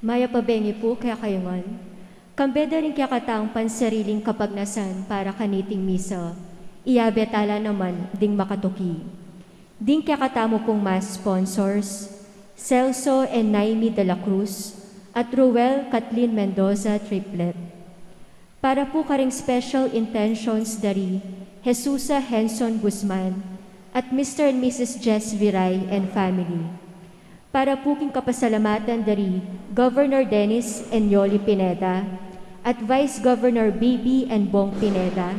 Maya pabengi po kaya kayungan. Kambeda rin kaya kataang pansariling kapagnasan para kaniting misa. Iyabetala naman ding makatuki. Ding kaya katamo pong mas sponsors, Celso and Naimi de la Cruz at Ruel Kathleen Mendoza triplet. Para po karing special intentions dari Jesusa Henson Guzman at Mr. and Mrs. Jess Viray and family. Para po king kapasalamatan dari Governor Dennis and Yoli Pineda at Vice Governor Bibi and Bong Pineda,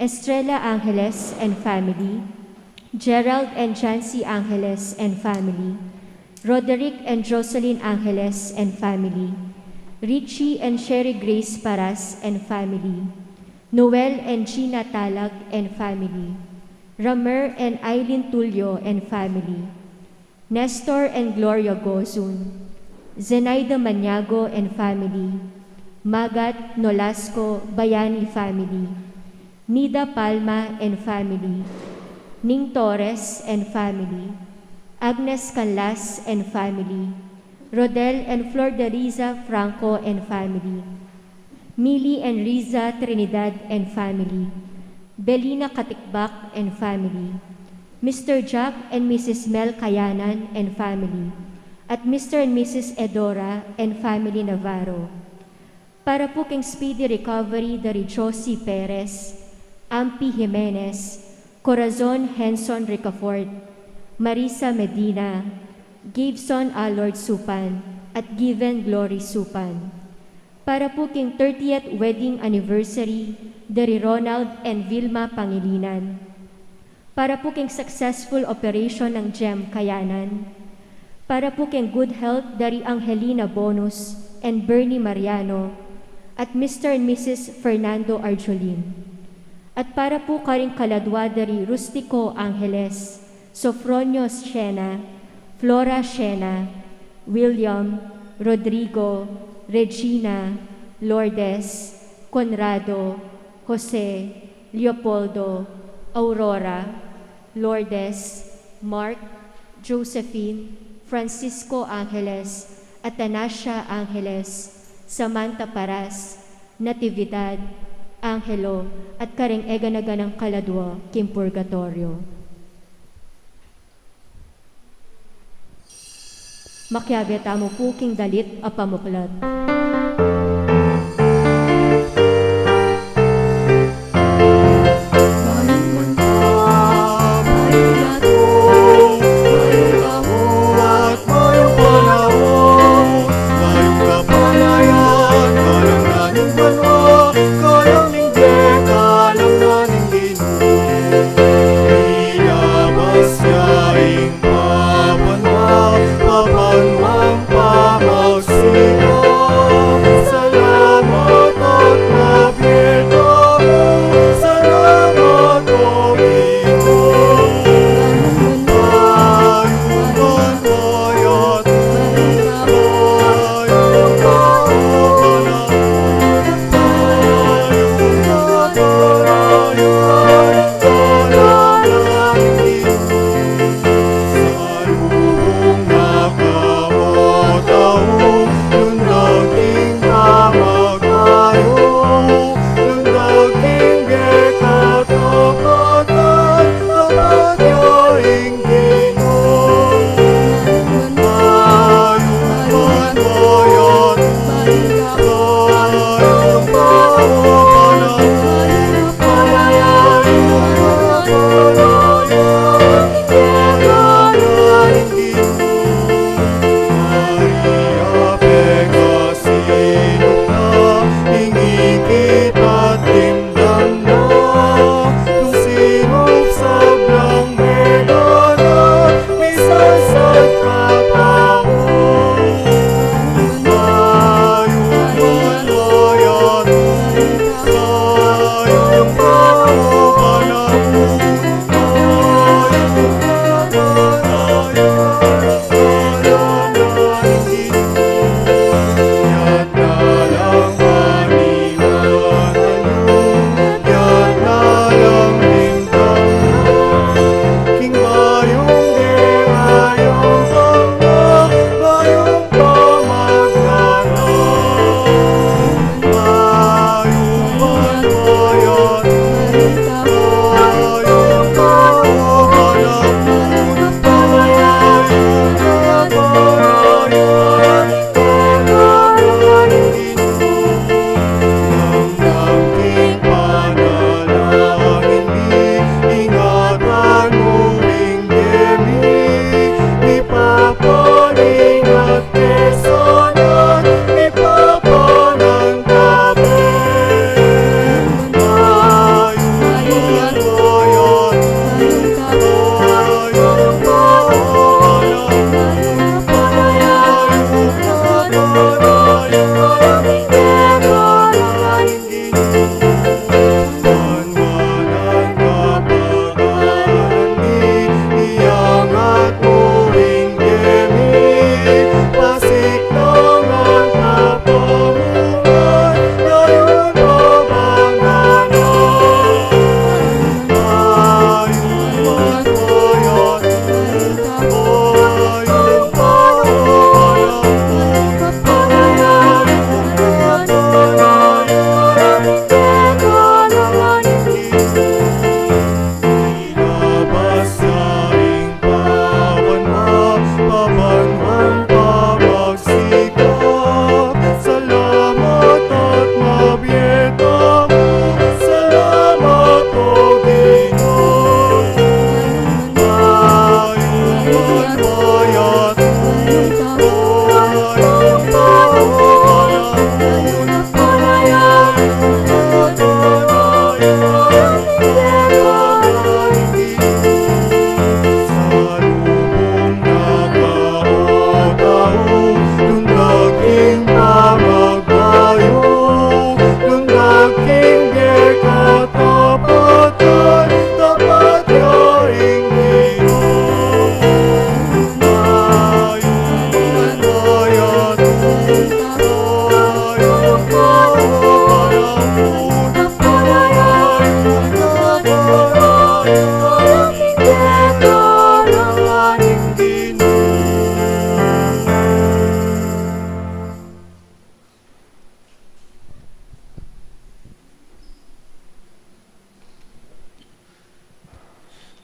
Estrella Angeles and family, Gerald and Jancy Angeles and family, Roderick and Jocelyn Angeles and family, Richie and Sherry Grace Paras and family, Noel and Gina Talag and family, Ramer and Eileen Tulio and family, Nestor and Gloria Gozun, Zenaida Maniago and family, Magat Nolasco Bayani family, Nida Palma and family, Ning Torres and family, Agnes Canlas and family, Rodel and Flor de Riza Franco and family, Mili and Riza Trinidad and family, Belina Katikbak and family, Mr. Jack and Mrs. Mel Kayanan and family, at Mr. and Mrs. Edora and family Navarro. Para po king speedy recovery dari Josie Perez, Ampi Jimenez, Corazon Henson Ricafort, Marisa Medina, Gibson Allard Supan, at Given Glory Supan. Para po king 30th wedding anniversary dari Ronald and Vilma Pangilinan. Para po king successful operation ng GEM Kayanan. Para po king good health dari Angelina Bonus and Bernie Mariano at Mr. and Mrs. Fernando Arjolin. At para po karing kaladwa dari Rustico Angeles, Sofronio Siena, Flora Siena, William, Rodrigo, Regina, Lourdes, Conrado, Jose, Leopoldo, Aurora, Lourdes, Mark, Josephine, Francisco Angeles, Atanasio Angeles, Samantha Paras, Natividad, Angelo, at karing eganaga ng kaladwa, Kim Purgatorio. Makyabeta mo po king dalit a pamuklat. Papanwang pamagsigaw.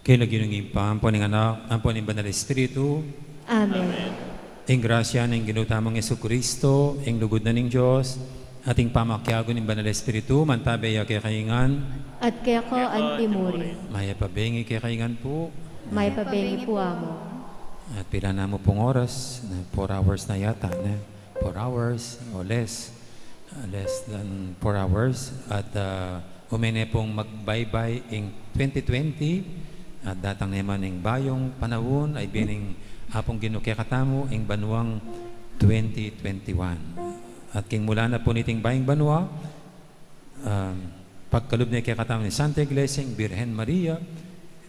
Kailan ginungin pa, ang poning anak, ang poning banal Espiritu, Amen. ang grasya ng ginutamang Yesu Kristo, ang lugod na ng Diyos, ating pamakyago ng banal Espiritu, mantabay kay kaingan, At kaya ko antimuri. maya pabengi kay kaingan po, May pabengi po amo. at pila na mo pong oras, 4 hours na yata, 4 hours o less than 4 hours, at umene pong magbaybay in 2020, at datang naman ng bayong panahon ay bining hapong ginukyakatamo ing banuang 2021. At king mula na po niting baying banwa, pagkalub na kyakatamo ni Santa Iglesia, Birhen Maria,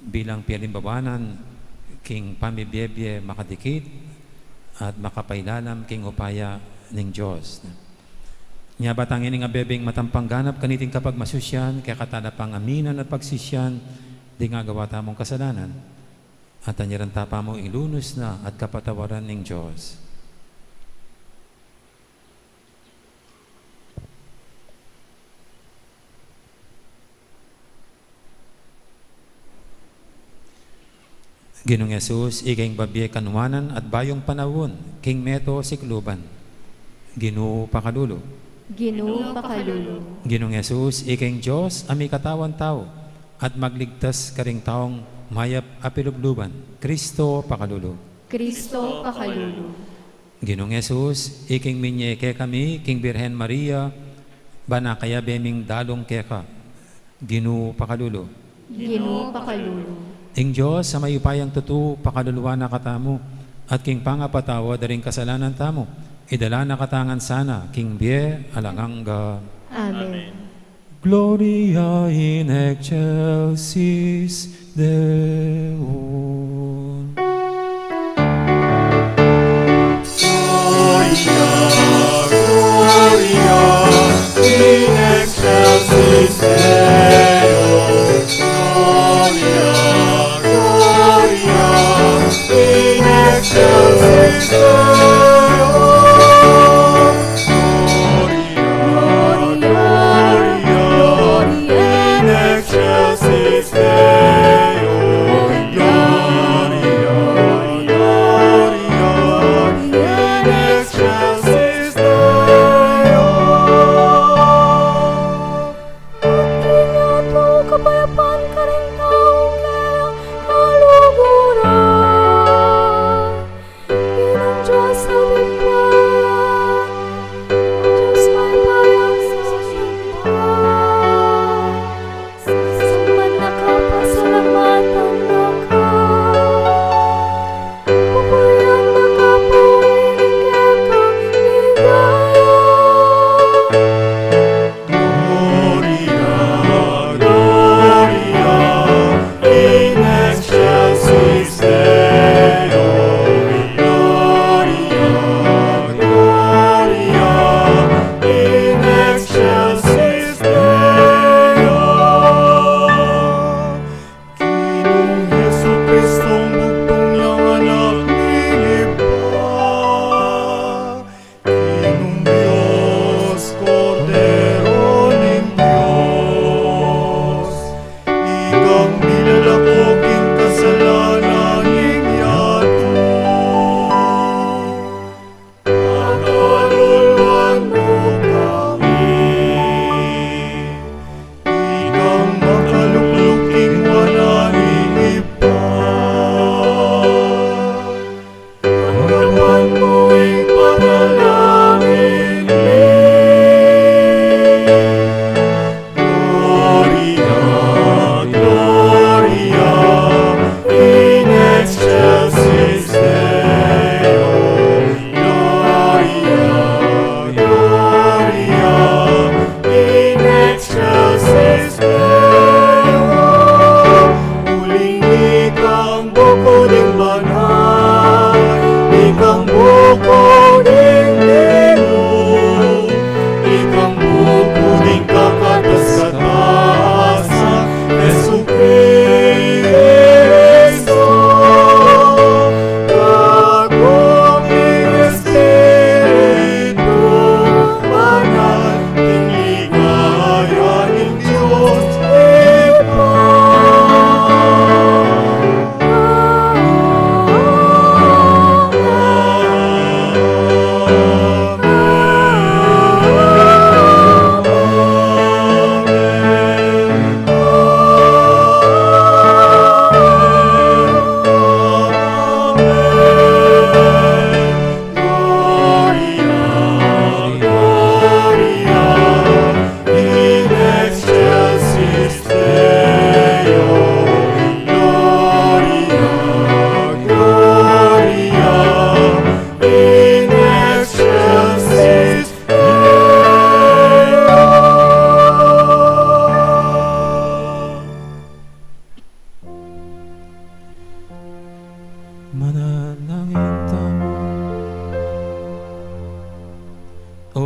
bilang pialimbawanan, king pamibiyebye makadikit, at makapailalam king upaya ng Diyos. Nya batangin nga bebeng matampang ganap kaniting kapag masusyan, kaya katanapang aminan at pagsisyan, di nga gawa tamong kasalanan, at anyaran tapa mong ilunos na at kapatawaran ng Diyos. Ginong Yesus, ikaing babye kanwanan at bayong panawon, king meto sikluban, Ginoo pakalulo. Ginoo pakalulu. Ginong Yesus, ikaing Diyos, ami katawan tao, at magligtas karing taong mayap apilubluban, Kristo pakalulo. Kristo pakalulu. Ginong Yesus, iking minye ke kami, king Birhen Maria, bana kaya beming dalong keka, Ginoo pakalulo. Ginoo pakalulu. Ing Diyos, sa mayupayang tutu, pakaluluwa na katamo, at king pangapatawa daring kasalanan tamo, idala na katangan sana, king bie alangangga. Amen. Gloria in excelsis Deo. Gloria, Gloria, in excelsis Deo. Gloria, Gloria, in excelsis Deo. Gloria, in excelsis Deo.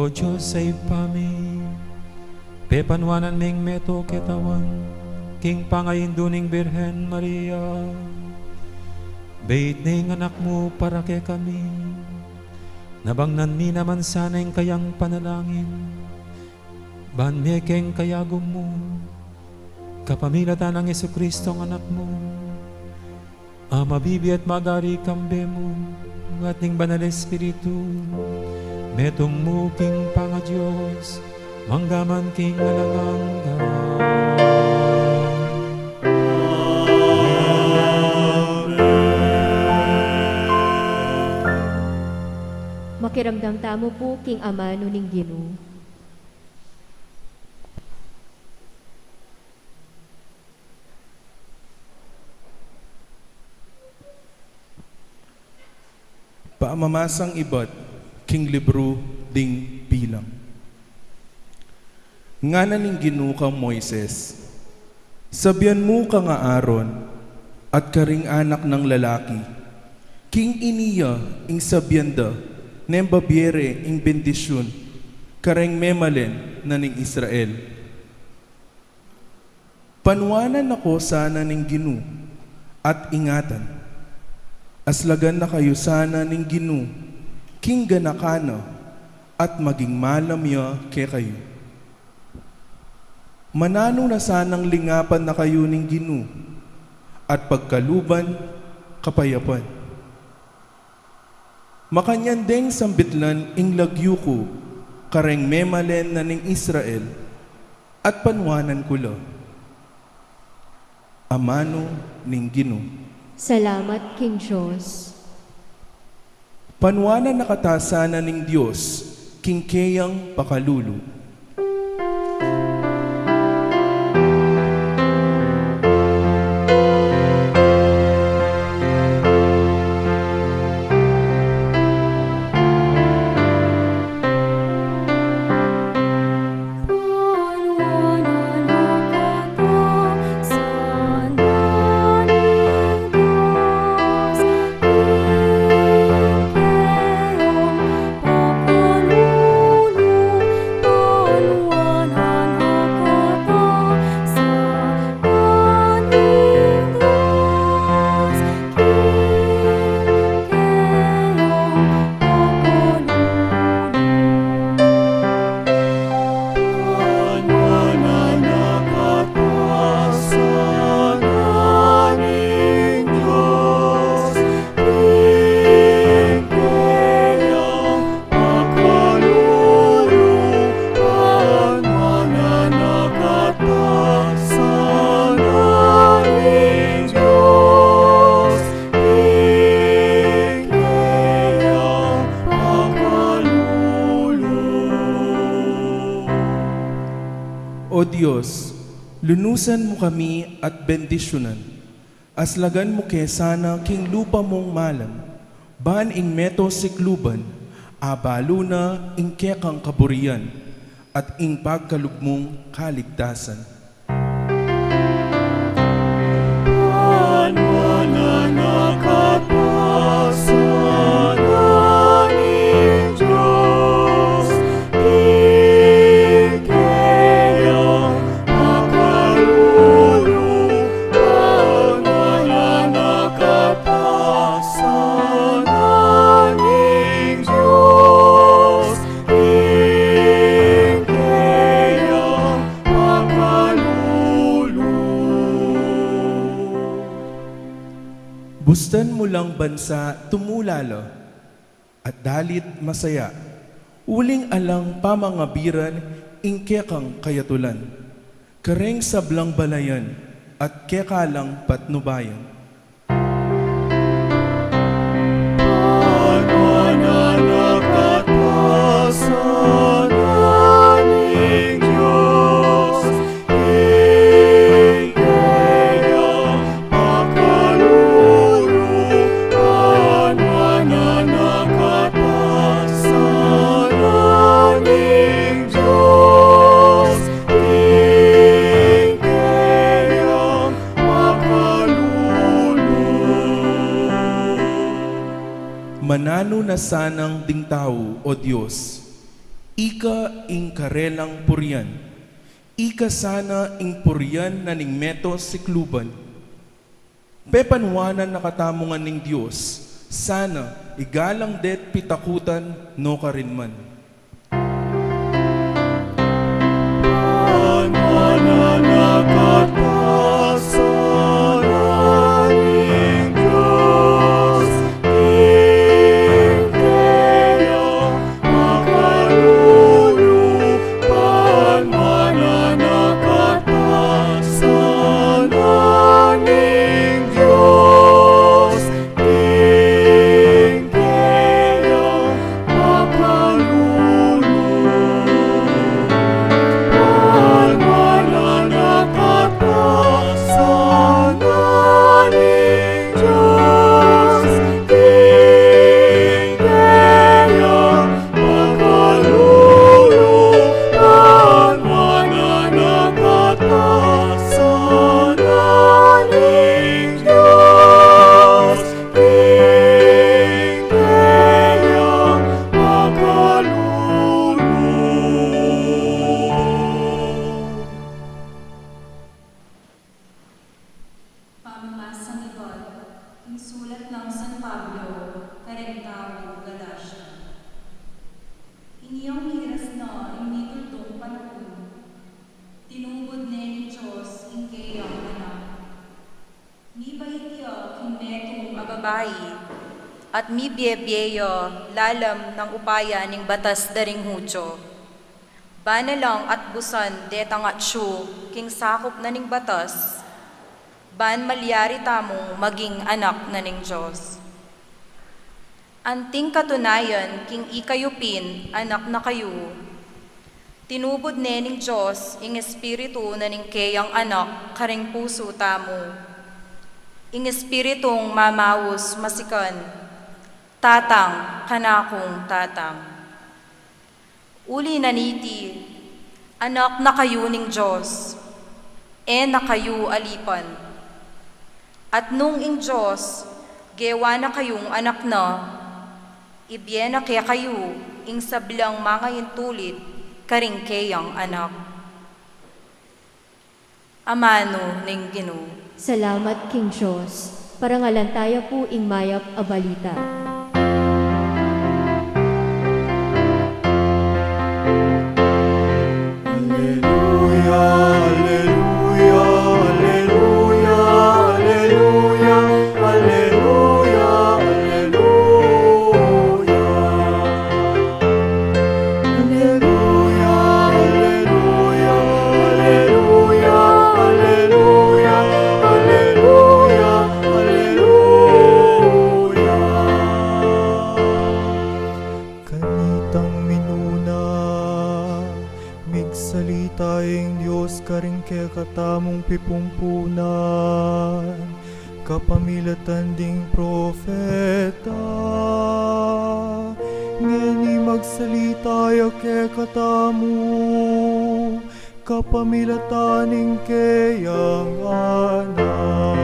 O Diyos ay pami, pepanwanan ming meto ketawan, king pangainduning Birhen Maria, bait ning anak mo para ke kami, nabangnan mi naman sana yung kayang panalangin, ban mekeng kayagom mo, kapamilatan ng Jesucristo ang anak mo, mabibi at magari kambe mo, at ning banal Espiritu, metong mo king panga Diyos, manggaman king alanganga. Makiramdam tamo po king Ama nuning Ginoo. Paamamasang ibat, king libro ding bilang. Nga ning Ginoo kang Moises, sabihan mo ka nga Aaron, at karing anak ng lalaki, king iniya ing sabianda, nem babiere ing bendisyon, kareng memalen na ning Israel. Panwanan ako sana ning Ginoo, at ingatan, aslagan na kayo sana ning Ginoo, king ganakana, at maging malamya ke kayo. Manano na sanang lingapan na kayo ning Ginoo, at pagkaluban, kapayapan. Makanyan deng sambitlan ing lagyo ko, kareng memalen na ning Israel, at panwanan ko lo. Amano ning Ginoo. Salamat, King Diyos. Panwanan nakatasana ning Diyos, king keyang pakalulu. O Diyos, lunusan mo kami at bendisyonan. Aslagan mo kesana king lupa mong malam, ban ing meto sikluban, abalo na ing kekang kaburian, at ing pagkalugmong kaligtasan. Bustan mo lang bansa tumulala, at dalit masaya, uling alang pamangabiran, ingkekang kayatulan, kareng sablang balayan, at kekalang patnubayan. Manano na sanang ding tao, O Diyos, ika ing karelang purian, ika sana ing purian na ning meto sikluban. Pepanwanan nakatamungan ning Diyos, sana igalang det pitakutan no karinman. Pamamasang iba, ang sulat ng San Pablo, Karentao, Galacia. Iniyong hiras na imitultong panahon, tinubod ni Diyos ang kayang anak. Mi bahitya kinmetong ababayi, at mi biyebyeyo lalam ng upaya ning batas daring hudyo. Banalang at busan detang at syu, king sakop na ning batas, ban malyari tamong maging anak na ning Diyos. Anting katunayan, king ikayupin, anak na kayo, tinubod ning Diyos, ing espiritu na ning kayang anak, karing puso tamo, ing espiritong mamawos masikan, tatang, kanakong tatang. Uli naniti, anak na kayo ning Diyos, na kayo alipan. At nung ing Diyos, gewa na kayong anak na, ibyen na kaya kayo, ing sablang mga intulid, karing kayang anak. Amano ning Ginoo. Salamat King Diyos, parangalan tayo po ing mayap a balita. Katamong pipumpunan, kapamilatan ding propeta, ngeni magsalita ya ke katamu, kapamilataning kayang anak.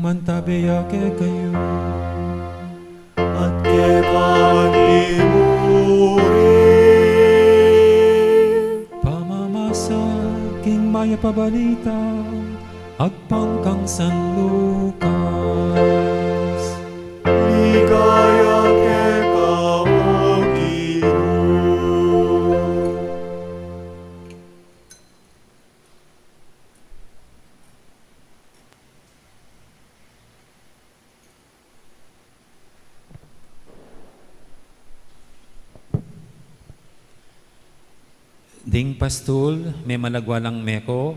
Mantabeya ke kayo at ke pagtimuri pamamasa king maya pabalita agpangkang San Lucas. Ligaya ke kaogino. Ding pastul, may malagwalang meko,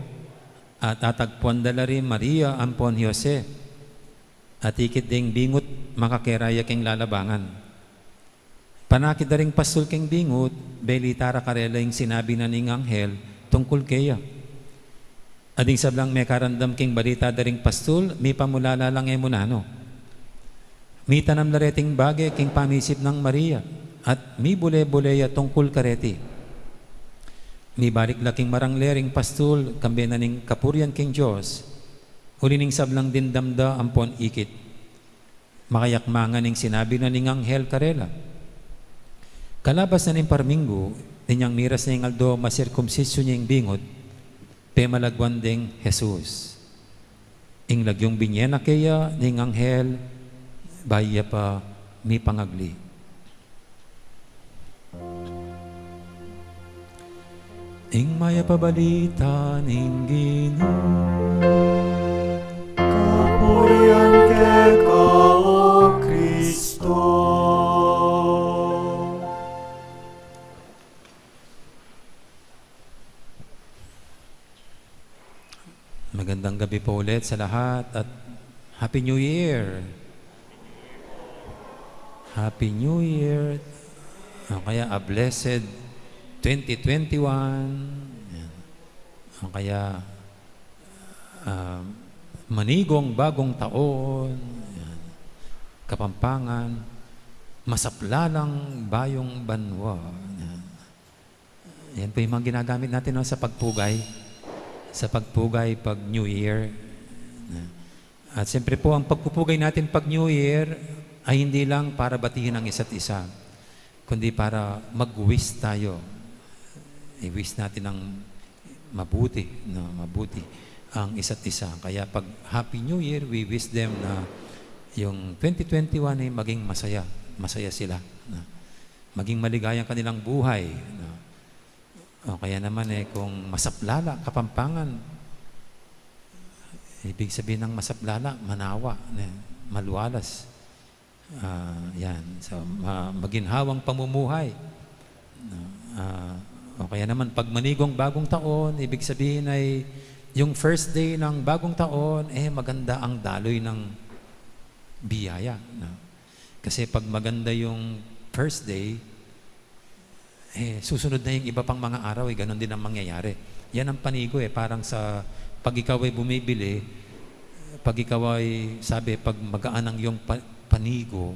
at atagpuan dalari Maria ampon Jose, at ikit ding bingot makakeraya king lalabangan. Panakit daring pastul king bingot, belitara karela yung sinabi na ning anghel tungkol kaya. Ading sablang may karandam king balita daring pastul, may pamulala lang emunano. May tanam lareting bagay king pamisip ng Maria, at may bule-buleya tungkol kareti. May balik laking maranglering pastul, kambe na ning kapuryan king Diyos, uli ning sablang din damda ampon ikit. Makayakmangan ning sinabi na ning anghel karela. Kalabas na ning parminggo, ninyang miras na yung aldo masirkumsisyo niya yung bingot, pe malagwan ding Jesus. Ing lagyong binyena kaya ning anghel, baya pa mi pangagli. Ing maya pabalita ning Ginoo, Kapurian ke kao Kristo. Magandang gabi po ulit sa lahat at Happy New Year! Happy New Year! O kaya a blessed 2021. Yan. O kaya manigong bagong taon. Yan. Kapampangan. Masaplalang bayong banwa. Yan. Yan po yung mga ginagamit natin no, sa pagpugay. Sa pagpugay pag New Year. At siyempre po, ang pagpupugay natin pag New Year ay hindi lang para batihin ang isa't isa, kundi para mag-wish tayo. I-wish natin ng mabuti, no? Mabuti ang isa't isa. Kaya pag Happy New Year, we wish them na yung 2021 ay maging masaya. Masaya sila. No? Maging maligayang kanilang buhay. No? O kaya naman kung masaplala, kapampangan, ibig sabihin ng masaplala, manawa, maluwalas. Yan. So, maginhawang pamumuhay. O kaya naman, pag manigong bagong taon, ibig sabihin ay yung first day ng bagong taon, maganda ang daloy ng biyaya. No? Kasi pag maganda yung first day, susunod na yung iba pang mga araw, ganon din ang mangyayari. Yan ang panigo parang sa pag ikaw ay bumibili, pag ikaw ay, sabi, pag magaan ang iyong panigo,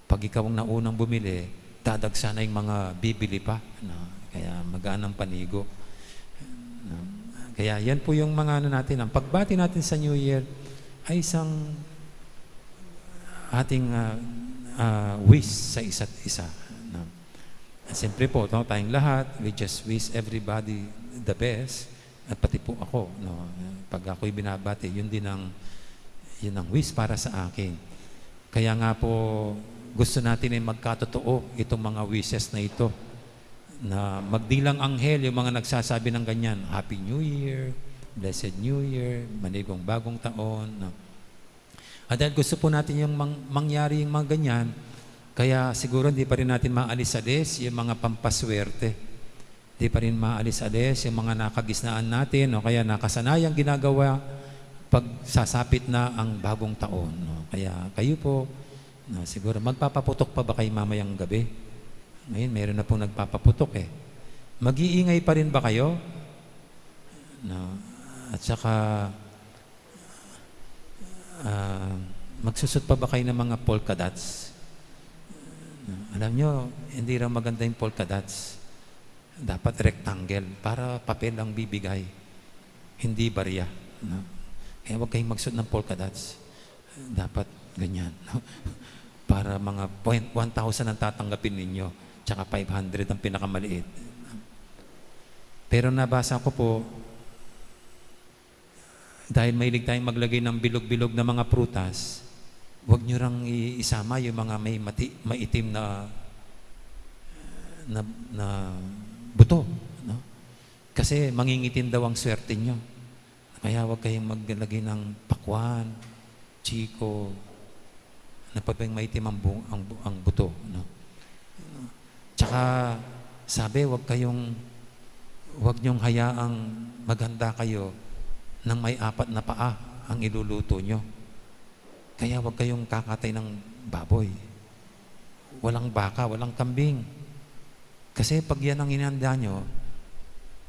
pag ikaw ang naunang bumili, dadagsa na yung mga bibili pa. No? Kaya magaan ang panigo. No? Kaya yan po yung mga natin. Ang pagbati natin sa New Year ay isang ating wish sa isa't isa. No? Siyempre po, tayong lahat, we just wish everybody the best. At pati po ako, no? Pag ako'y binabati, yun ang wish para sa akin. Kaya nga po, gusto natin ay magkatotoo itong mga wishes na ito. Na magdilang anghel, yung mga nagsasabi ng ganyan, Happy New Year, Blessed New Year, manigong bagong taon. No? At dahil gusto po natin yung mangyari yung mga ganyan, kaya siguro hindi pa rin natin maalis-alis yung mga pampaswerte. Hindi pa rin maalis-alis yung mga nakagisnaan natin o kaya nakasanayang ginagawa pag sasapit na ang bagong taon. No? Kaya kayo po, siguro magpapaputok pa ba kayo mamayang gabi? Ngayon, meron na pong nagpapaputok Mag-iingay pa rin ba kayo? No. At saka, magsusot pa ba kayo ng mga polka dots? No. Alam nyo, hindi raw maganda yung polka dots. Dapat rectangle para papel ang bibigay. Hindi barya. No. Kaya huwag kayong magsuot ng polka dots. Dapat ganyan. No. Para mga 1,000 ang tatanggapin ninyo. Tsaka 500 ang pinakamaliit. Pero nabasa ko po, dahil mahilig tayong maglagay ng bilog-bilog na mga prutas, huwag nyo rang isama yung mga may maitim na buto. No? Kasi mangingitim daw ang swerte nyo. Kaya huwag kayong maglagay ng pakwan, chiko, na pagpang maitim ang buto. No? Tsaka, sabi, huwag niyong hayaang maghanda kayo ng may 4 na paa ang iluluto nyo. Kaya huwag kayong kakatay ng baboy. walang baka, walang kambing. Kasi pag yan ang inihanda nyo,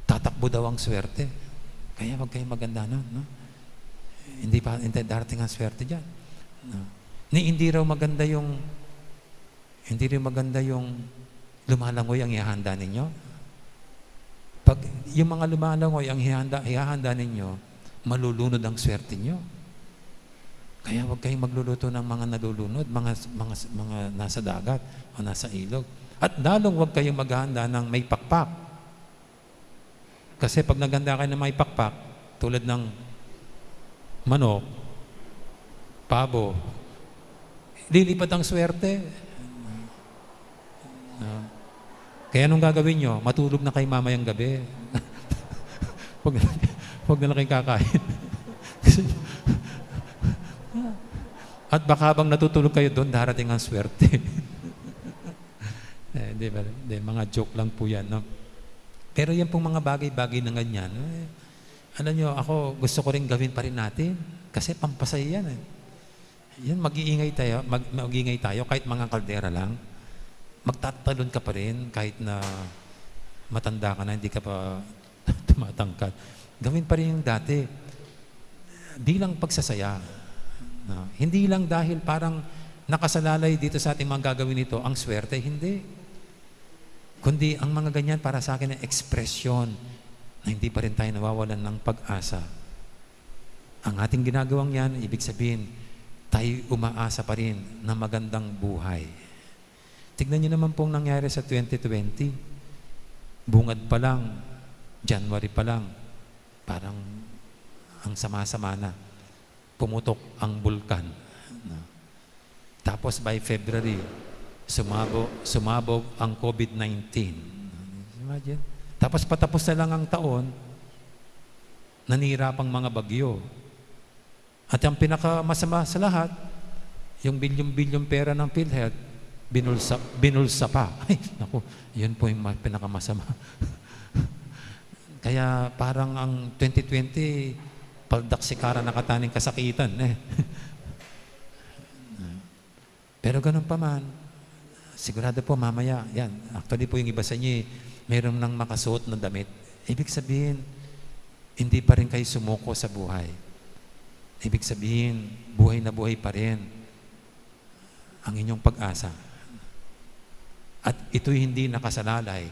tatakbo daw ang swerte. Kaya wag kayo maganda nun, no? Hindi darating ang swerte dyan. No? Hindi rin maganda yung lumalangoy ang ihahanda ninyo. Pag yung mga lumalangoy ang ihahanda ninyo, malulunod ang swerte nyo. Kaya huwag kayong magluluto ng mga nalulunod, mga nasa dagat o nasa ilog. At lalong huwag kayong maghahanda ng may pakpak. Kasi pag naghanda kayo ng may pakpak, tulad ng manok, pabo, lilipat ang swerte. Kaya anong gagawin nyo? Matulog na kayo mamayang gabi. Huwag na lang kayo kakain. At baka bang natutulog kayo doon, darating ang swerte. Di ba? Mga joke lang po yan. No? Pero yan pong mga bagay-bagay na ganyan. Alam nyo, ako gusto ko rin gawin pa rin natin. Kasi pampasaya yan. Yan, mag-iingay tayo kahit mga kaldera lang. Magtatalon ka pa rin kahit na matanda ka na, hindi ka pa tumatangkad. Gawin pa rin yung dati. Bilang pagsasaya. No? Hindi lang dahil parang nakasalalay dito sa ating mga gagawin ito, ang swerte, hindi. Kundi ang mga ganyan para sa akin ay ekspresyon na hindi pa rin tayo nawawalan ng pag-asa. Ang ating ginagawang yan, ibig sabihin, tayo umaasa pa rin na magandang buhay. Tignan niyo naman pong nangyari sa 2020. Bungad pa lang, January pa lang, parang ang sama-sama na. Pumutok ang bulkan. Tapos by February, sumabog ang COVID-19. Imagine. Tapos patapos na lang ang taon, nanira pang mga bagyo. At ang pinakamasama sa lahat, yung bilyong-bilyong pera ng PhilHealth, binulsa pa. Ay, naku, yun po yung pinakamasama. Kaya parang ang 2020, paldaksikaran nakataning kasakitan. Pero ganun pa man, sigurado po mamaya, yan, actually po yung iba sa inyo, mayroon nang makasuot na damit. Ibig sabihin, hindi pa rin kayo sumuko sa buhay. Ibig sabihin, buhay na buhay pa rin ang inyong pag-asa. At ito'y hindi nakasalalay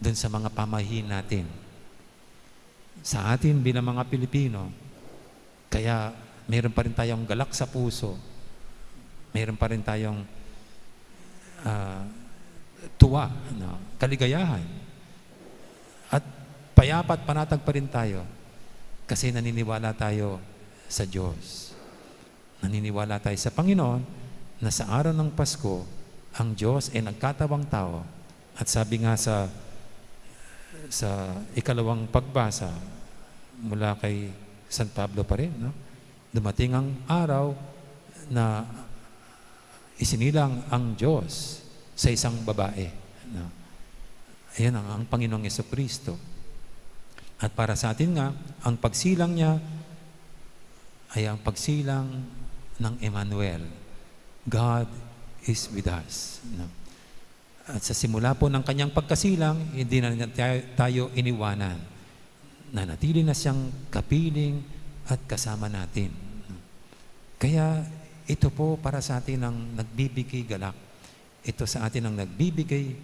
dun sa mga pamahiin natin. Sa atin bilang mga Pilipino, kaya mayroon pa rin tayong galak sa puso, mayroon pa rin tayong tuwa, kaligayahan. At payapa at panatag pa rin tayo kasi naniniwala tayo sa Diyos. Naniniwala tayo sa Panginoon na sa araw ng Pasko, ang Diyos ay nagkatawang tao. At sabi nga sa ikalawang pagbasa mula kay San Pablo pa rin, no? Dumating ang araw na isinilang ang Diyos sa isang babae. No? Ayan ang Panginoong Jesucristo. At para sa atin nga, ang pagsilang niya ay ang pagsilang ng Emmanuel. God is with us. No? At sa simula po ng kanyang pagkasilang, hindi na tayo iniwanan. Nanatili na siyang kapiling at kasama natin. No? Kaya ito po para sa atin ang nagbibigay galak. Ito sa atin ang nagbibigay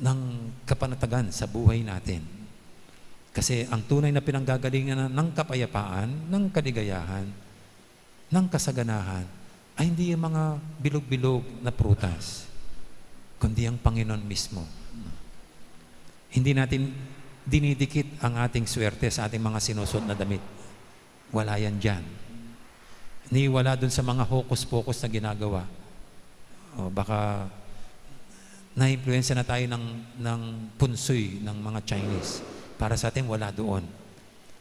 ng kapanatagan sa buhay natin. Kasi ang tunay na pinanggagalingan ng kapayapaan, ng kaligayahan, ng kasaganahan, ay hindi yung mga bilog-bilog na prutas, kundi ang Panginoon mismo. Hindi natin dinidikit ang ating swerte sa ating mga sinusuot na damit. Wala yan dyan. Wala dun sa mga hokus-pokus na ginagawa. O baka na-influensya na tayo ng punsoy ng mga Chinese. Para sa atin, wala doon.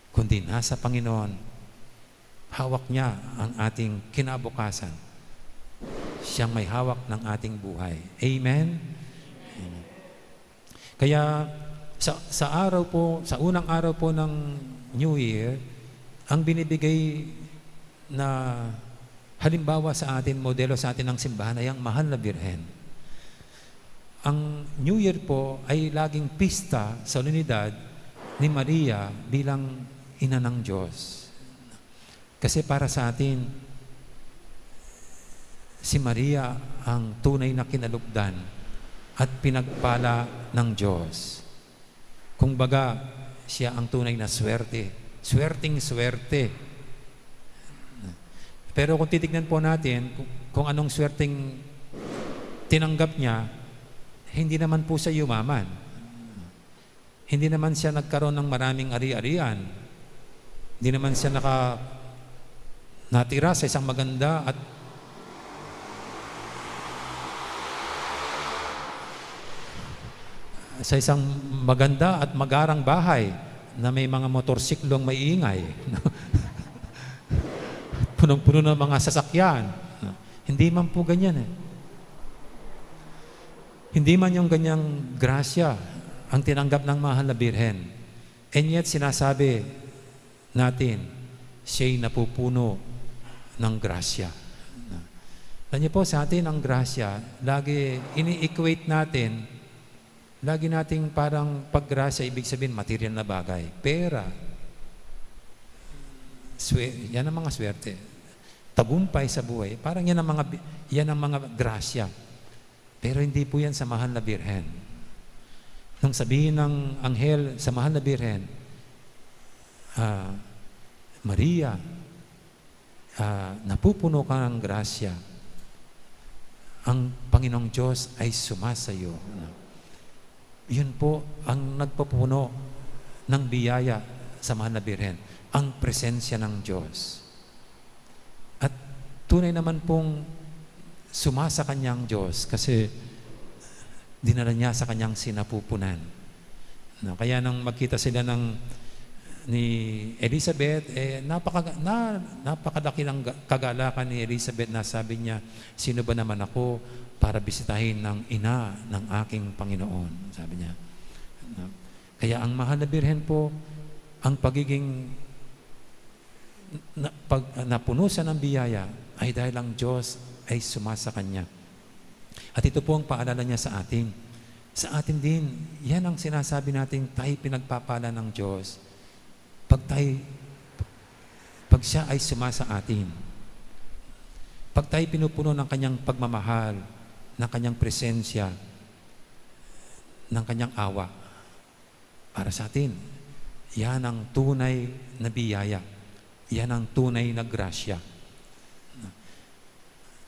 Kundi nasa Panginoon, hawak niya ang ating kinabukasan. Siyang may hawak ng ating buhay. Amen? Amen. Kaya sa unang araw po ng New Year, ang binibigay na halimbawa sa atin, modelo sa atin ng simbahan ay ang mahal na Birhen. Ang New Year po ay laging pista, solenidad ni Maria bilang ina ng Diyos. Kasi para sa atin, si Maria ang tunay na kinalugdan at pinagpala ng Diyos. Kung baga, siya ang tunay na swerte. Swerting swerte. Pero kung titignan po natin kung anong swerting tinanggap niya, hindi naman po siya yumaman. Hindi naman siya nagkaroon ng maraming ari-arian. Hindi naman siya natira sa isang maganda at magarang bahay na may mga motorsiklong maiingay. Punong-puno ng mga sasakyan. Hindi man po ganyan eh. Hindi man yung ganyang grasya ang tinanggap ng mahal na Birhen. And yet sinasabi natin, siya'y napupuno ng grasya. Alam niyo po, sa atin ang grasya, lagi ini-equate natin, lagi nating parang paggrasya, ibig sabihin material na bagay. Pera, yan ang mga swerte. Tagumpay sa buhay. Parang yan ang mga grasya. Pero hindi po yan sa mahal na Birhen. Nung sabihin ng anghel sa mahal na Birhen, Maria, napupuno ka ng grasya. Ang Panginoong Diyos ay sumasayo. Yun po ang nagpapuno ng biyaya sa mahal na Birhen, ang presensya ng Diyos. At tunay naman pong sumasa kanyang Diyos kasi dinala niya sa kanyang sinapupunan. Kaya nang magkita sila ni Elizabeth, napakadaki ng kagalakan ni Elizabeth na sabi niya, sino ba naman ako para bisitahin ng ina ng aking Panginoon? Sabi niya. Kaya ang mahal na Birhen po, ang pagiging napuno siya ng biyaya ay dahil ang Diyos ay sumasa kanya. At ito po ang paalala niya sa atin. Sa atin din, yan ang sinasabi natin, tayo pinagpapala ng Diyos. Pag siya ay sumasa atin. Pag tayo pinupuno ng kanyang pagmamahal, ng kanyang presensya, ng kanyang awa, para sa atin, yan ang tunay na biyaya. Yan ang tunay na grasya.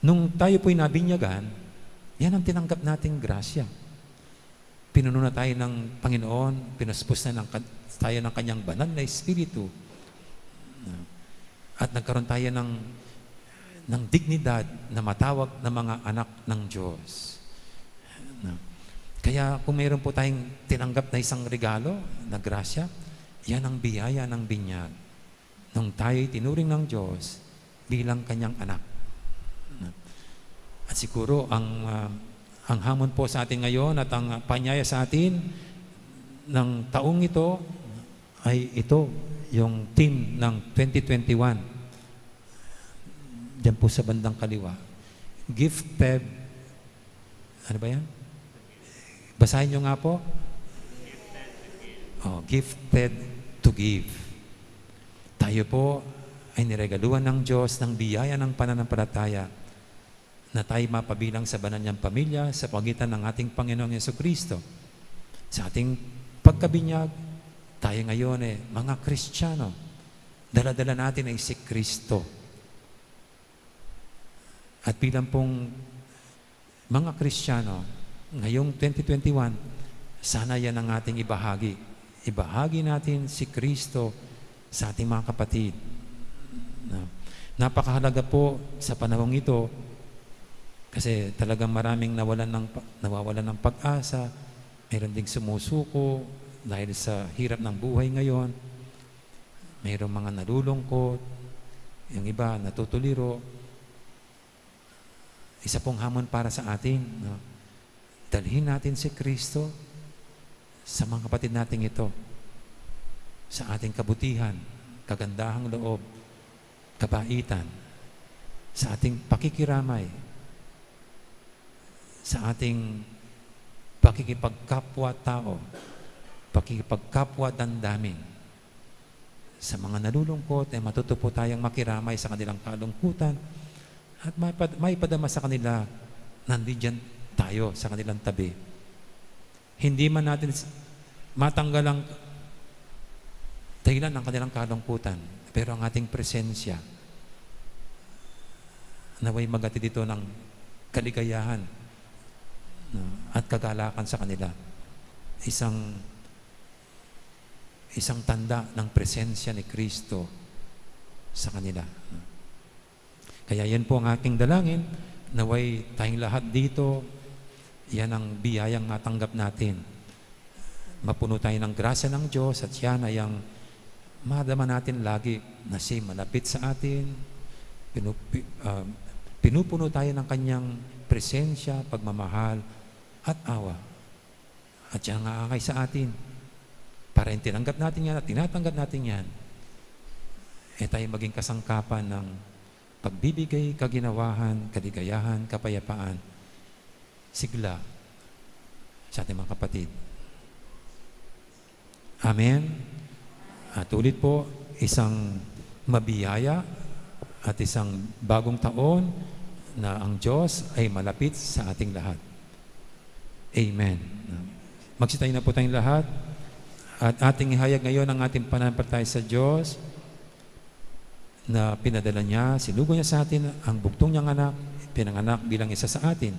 Nung tayo po'y nabinyagan, yan ang tinanggap nating grasya. Pinuno na tayo ng Panginoon, pinuspos na tayo ng kanyang banal na Espiritu. At nagkaroon tayo ng dignidad na matawag na mga anak ng Diyos. Kaya kung mayroon po tayong tinanggap na isang regalo na grasya, yan ang biyaya ng binyag. Nung tayo'y tinuring ng Diyos bilang kanyang anak. At siguro ang hamon po sa atin ngayon at ang panyaya sa atin ng taong ito ay ito, yung team ng 2021. Diyan po sa bandang kaliwa. Gifted, ano ba yan? Basahin nyo nga po. Gifted to give. Tayo po ay niregaluhan ng Diyos ng biyaya ng pananampalataya na tayo mapabilang sa banal niyang pamilya sa pagitan ng ating Panginoong Jesucristo. Sa ating pagkabinyag, tayo ngayon mga Kristiyano. Dala-dala natin ay si Kristo. At bilang pong mga Kristiyano, ngayong 2021, sana yan ang ating ibahagi. Ibahagi natin si Kristo sa ating mga kapatid. Napakahalaga po sa panahong ito kasi talagang maraming nawawalan ng pag-asa, mayroon ding sumusuko dahil sa hirap ng buhay ngayon, mayroong mga nalulungkot, yung iba natutuliro. Isa pong hamon para sa atin, dalhin natin si Kristo sa mga kapatid nating ito, sa ating kabutihan, kagandahang loob, kabaitan, sa ating pakikiramay, sa ating pakikipagkapwa-tao, pakikipagkapwa damdamin. Sa mga nalulungkot, ay matuto po tayong makiramay sa kanilang kalungkutan at maipadama sa kanila, nandiyan tayo sa kanilang tabi. Hindi man natin matanggal ang dahilan ng kanilang kalungkutan, pero ang ating presensya, naway magati dito ng kaligayahan at kagalakan sa kanila. Isang tanda ng presensya ni Kristo sa kanila. Kaya yan po ang aking dalangin, naway tayong lahat dito, yan ang biyayang natanggap natin. Mapuno tayo ng grasya ng Diyos at yan ay ang madama natin lagi na siya malapit sa atin. Pinupuno tayo ng kanyang presensya, pagmamahal at awa. At yan ang aakay sa atin. Para yung tinanggap natin yan at tinatanggap natin yan, tayo maging kasangkapan ng pagbibigay, kaginawahan, kaligayahan, kapayapaan, sigla sa ating mga kapatid. Amen. At ulit po, isang mabiyaya at isang bagong taon na ang Diyos ay malapit sa ating lahat. Amen. Magsitayo na po tayong lahat at ating ihayag ngayon ang ating pananampalataya sa Diyos na pinadala niya, sinugo niya sa atin ang bugtong niyang anak, pinanganak bilang isa sa atin.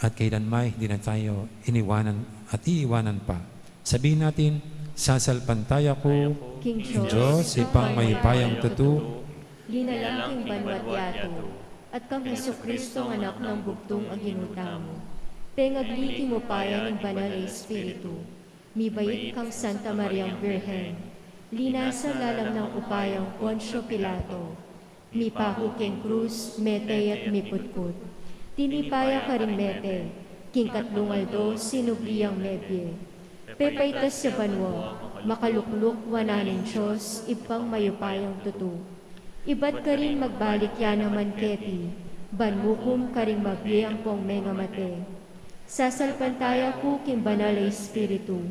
At kailanmay, hindi na tayo iniwanan at iiwanan pa. Sabihin natin, sasalpantaya ko, King Diyos, ipang mayupayang tutu, linalaking banwat yato, at kang Hesukristo anak ng bugtong ang ginutamo. Pengagliki mo payan ng banal na Espiritu, mibayit kang Santa Mariang Birhen, linasa lalang ng upayang Poncio Pilato, mipahu king krus, mete at miputkut, tinipaya ka rin mete, king katlungaldo, sinubliyang medye, pepaitas sa banwa, makalukluk wananin Diyos, ipang mayupayang tutu. Iba't ka rin magbalik yan naman keti, banmukum ka rin mabiyang pong menga mate. Sasalpantaya ko king banal na Espiritu,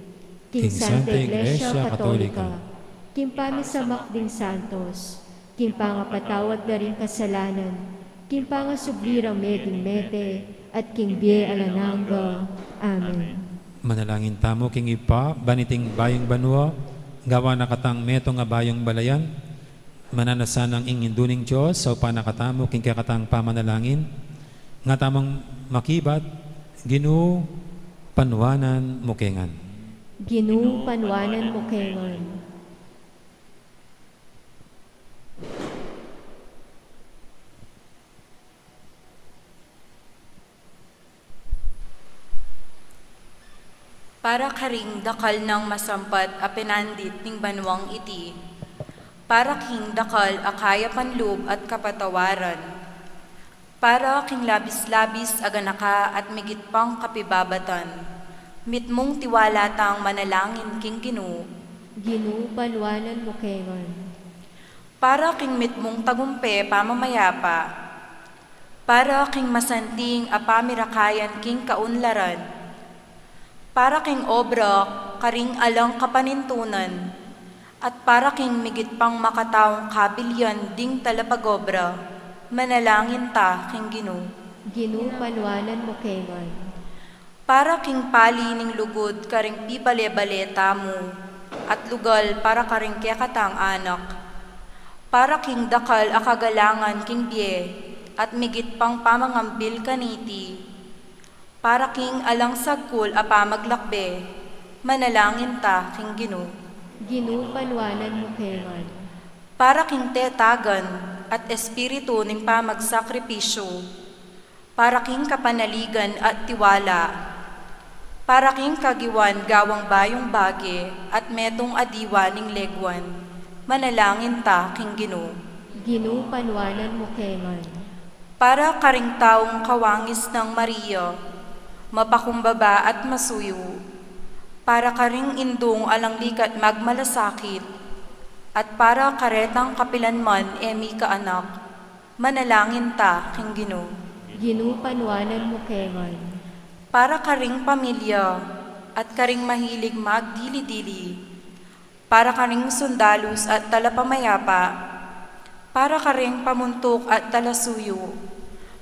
king Santa Iglesia Katolika, king pamisamak ding santos, king pangapatawad na rin kasalanan, king pangasublirang meding mete, at king bie alananga. Amen. manalangin tamo king ipa, baniting bayong banwa, gawa na katang meto nga bayong balayan, mananasan ang inginduning Diyos, sa upanakatamo king kakatang pamanalangin, nga tamang makibat, Ginoo panwanan mukengan. Ginoo panwanan mo kengon. Para karing dakal ng masampat a pinandit ning banwang iti, para king dakal akaya panloob at kapatawaran, para king labis-labis aganaka at migit pang kapibabatan, mitmong tiwala tang manalangin king Ginoo, Ginoo panwanan mo kengon. para king mitmong tagumpe pamamayapa, para king masanting apamirakayan king kaunlaran, para king obra karing alang kapanintunan, at para king migit pang makataong kabilyan ding talapagobra, manalangin ta king Ginoo. Ginoo panwanan mo kengon. Para king pali ning lugod karing pibale-bale tamo, at lugal para karing kekatang anak, para king dakal akagalangan king bie, at migit pang pamangambil kaniti, para king alang sagkul apamaglakbe, manalangin ta king Ginoo. Ginoo panwanan mo kengon. Para king tetagan at espiritu ning pamagsakripisyo, para king kapanaligan at tiwala, para king kagiwan gawang bayong bage at metong adiwa ning legwan, manalangin ta king Ginoo. Ginoo panwanan mo kengon. Para karing taong kawangis ng Maria, mapakumbaba at masuyo, para karing indong alang likat magmalasakit, At para karetang kapilanman emi kaanak, manalangin ta king Ginoo. Ginupanwanan mo kengan. Para karing pamilya at karing mahilig magdili-dili, para karing sundalos at talapamayapa, para karing pamuntok at talasuyo,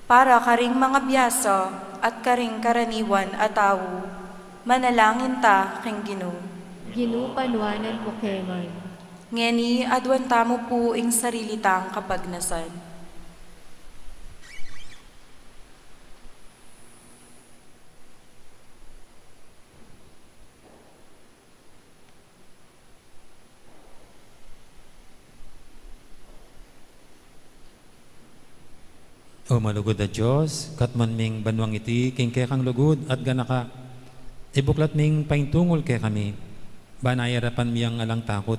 para karing mga biyasa at karing karaniwan at tao, manalangin ta king Ginoo. Ginupanwanan mo kengan. Ngeni adwan tamo po ing sarili tang kapagnasan. O malugod a Diyos, katman ming banwang iti, king kang lugod at ganaka. Ibuklat ming paintungol kay kami, banayarapan miyang alang takot.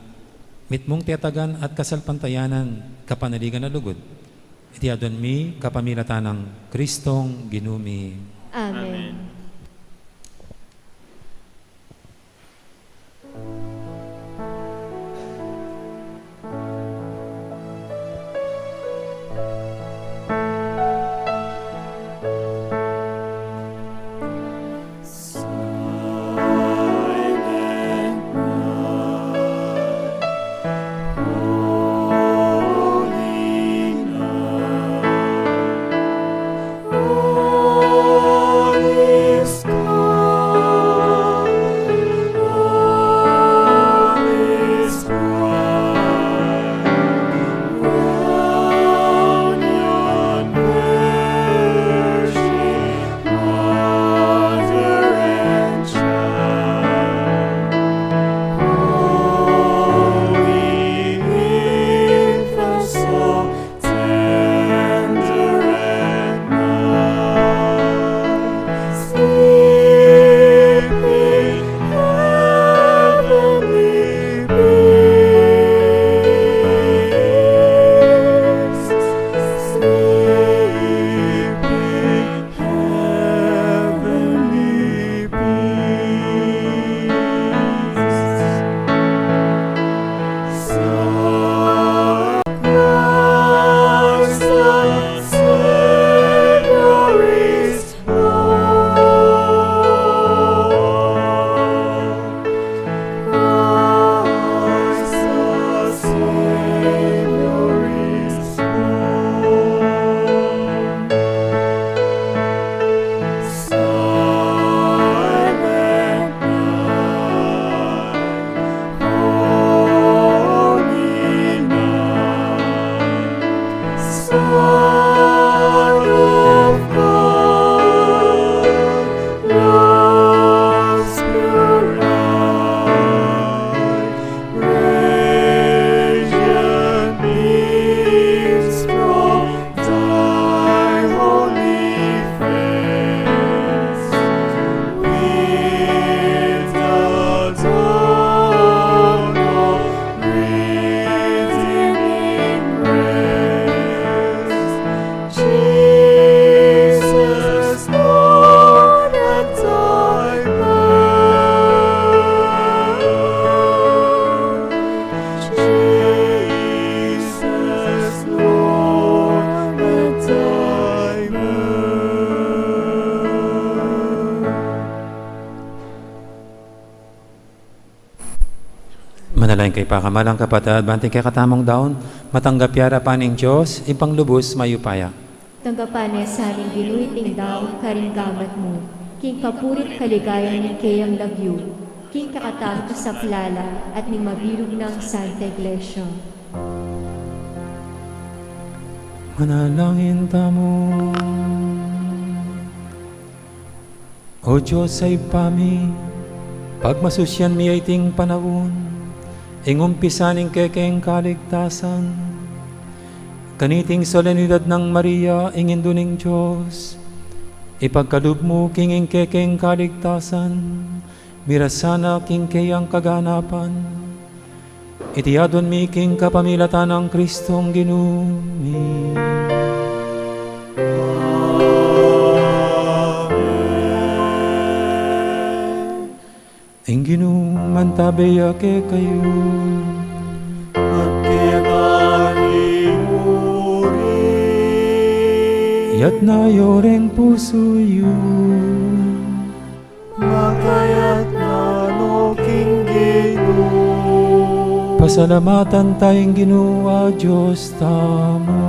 Mitmong tiyatagan at kasalpantayanan, kapanaligan na lugod. Iti adon mi, kapamilatan ng Kristong ginumi. Amen. Manalain kay pakamalang kapatid, banting kay katamong daon, matanggap yara paning Diyos, ipanglubos mayupaya. Tanggapan sa aming ginuiting daw, karing gamat mo. King kapurit kaligayan ni kayang lagyo. King kakatang kasaplala at ni mabilog ng Santa Iglesia. Manalangin tamo. O Diyos ay pami, pagmasusyan mi ay ting panawon, ingumpisaning kekeng kaligtasan, kaniting solenidad ng Maria, inginduning Diyos, ipagkalub mo kinging kekeng kaligtasan, mirasana king kayang kaganapan, itiyadon mi king kapamilatan ng Kristong ginumi. Inginu mantabaya ke kayo, Yat na yoreng puso yu. Magayat na noking Ginoo. Pasalamatan tayong Ginoo Diyos tamo.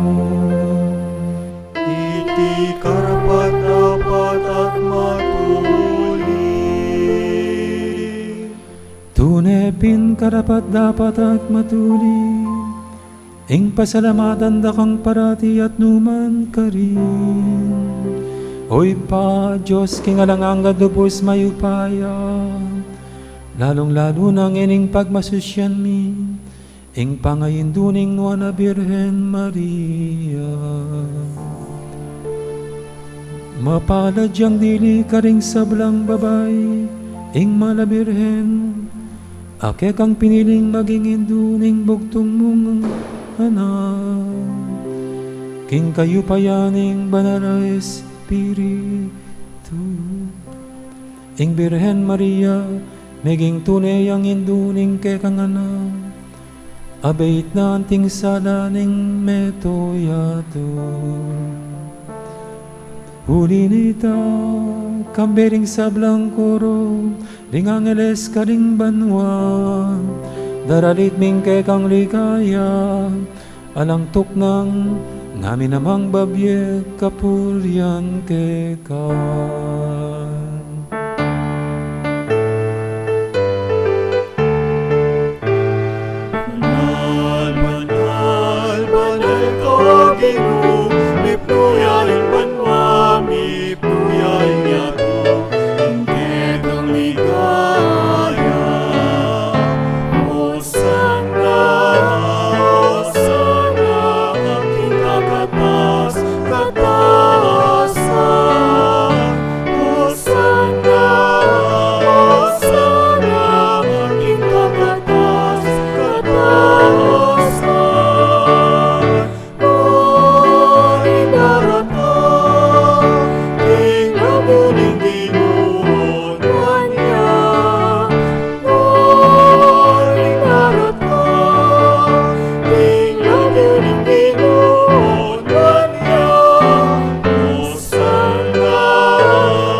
Iti karapat dapat at matuli. Tunepin karapat dapat at matuli. Ing pasalamatan da kang parati at numan ka rin. Oy pa, Diyos, kingalangang gadubos mayupaya. Lalong-lalo nang ining pagmasusyan mi, ing pangayinduning nuana Birhen Maria. Mapalad yang dili karing sablang babay, ing malabirhen. Ake kang piniling maging induning bugtong mong anak. King kayo payaning banal na Espiritu. Ing Birhen Maria, meging tunay ang induning kekang anak. Abait na anting sala ning metoyato. Huli nita, kambering sablang koro, ring angeles karing banwa. Daralit ming kekang ligaya, alang tuknang ngami namang babye kapuryan kekan. Banal, banal ka Ginoo, mipnuyain banwa, mipnuyain yato, hindi kang ligaya. Hosanna, Hosanna, aking kakatas, katasan. Hosanna, Hosanna, aking kakatas, katasan. Ay narata, tingnan mo ning ginuunan niya. Ay narata, tingnan mo ning ginuunan niya. Hosanna,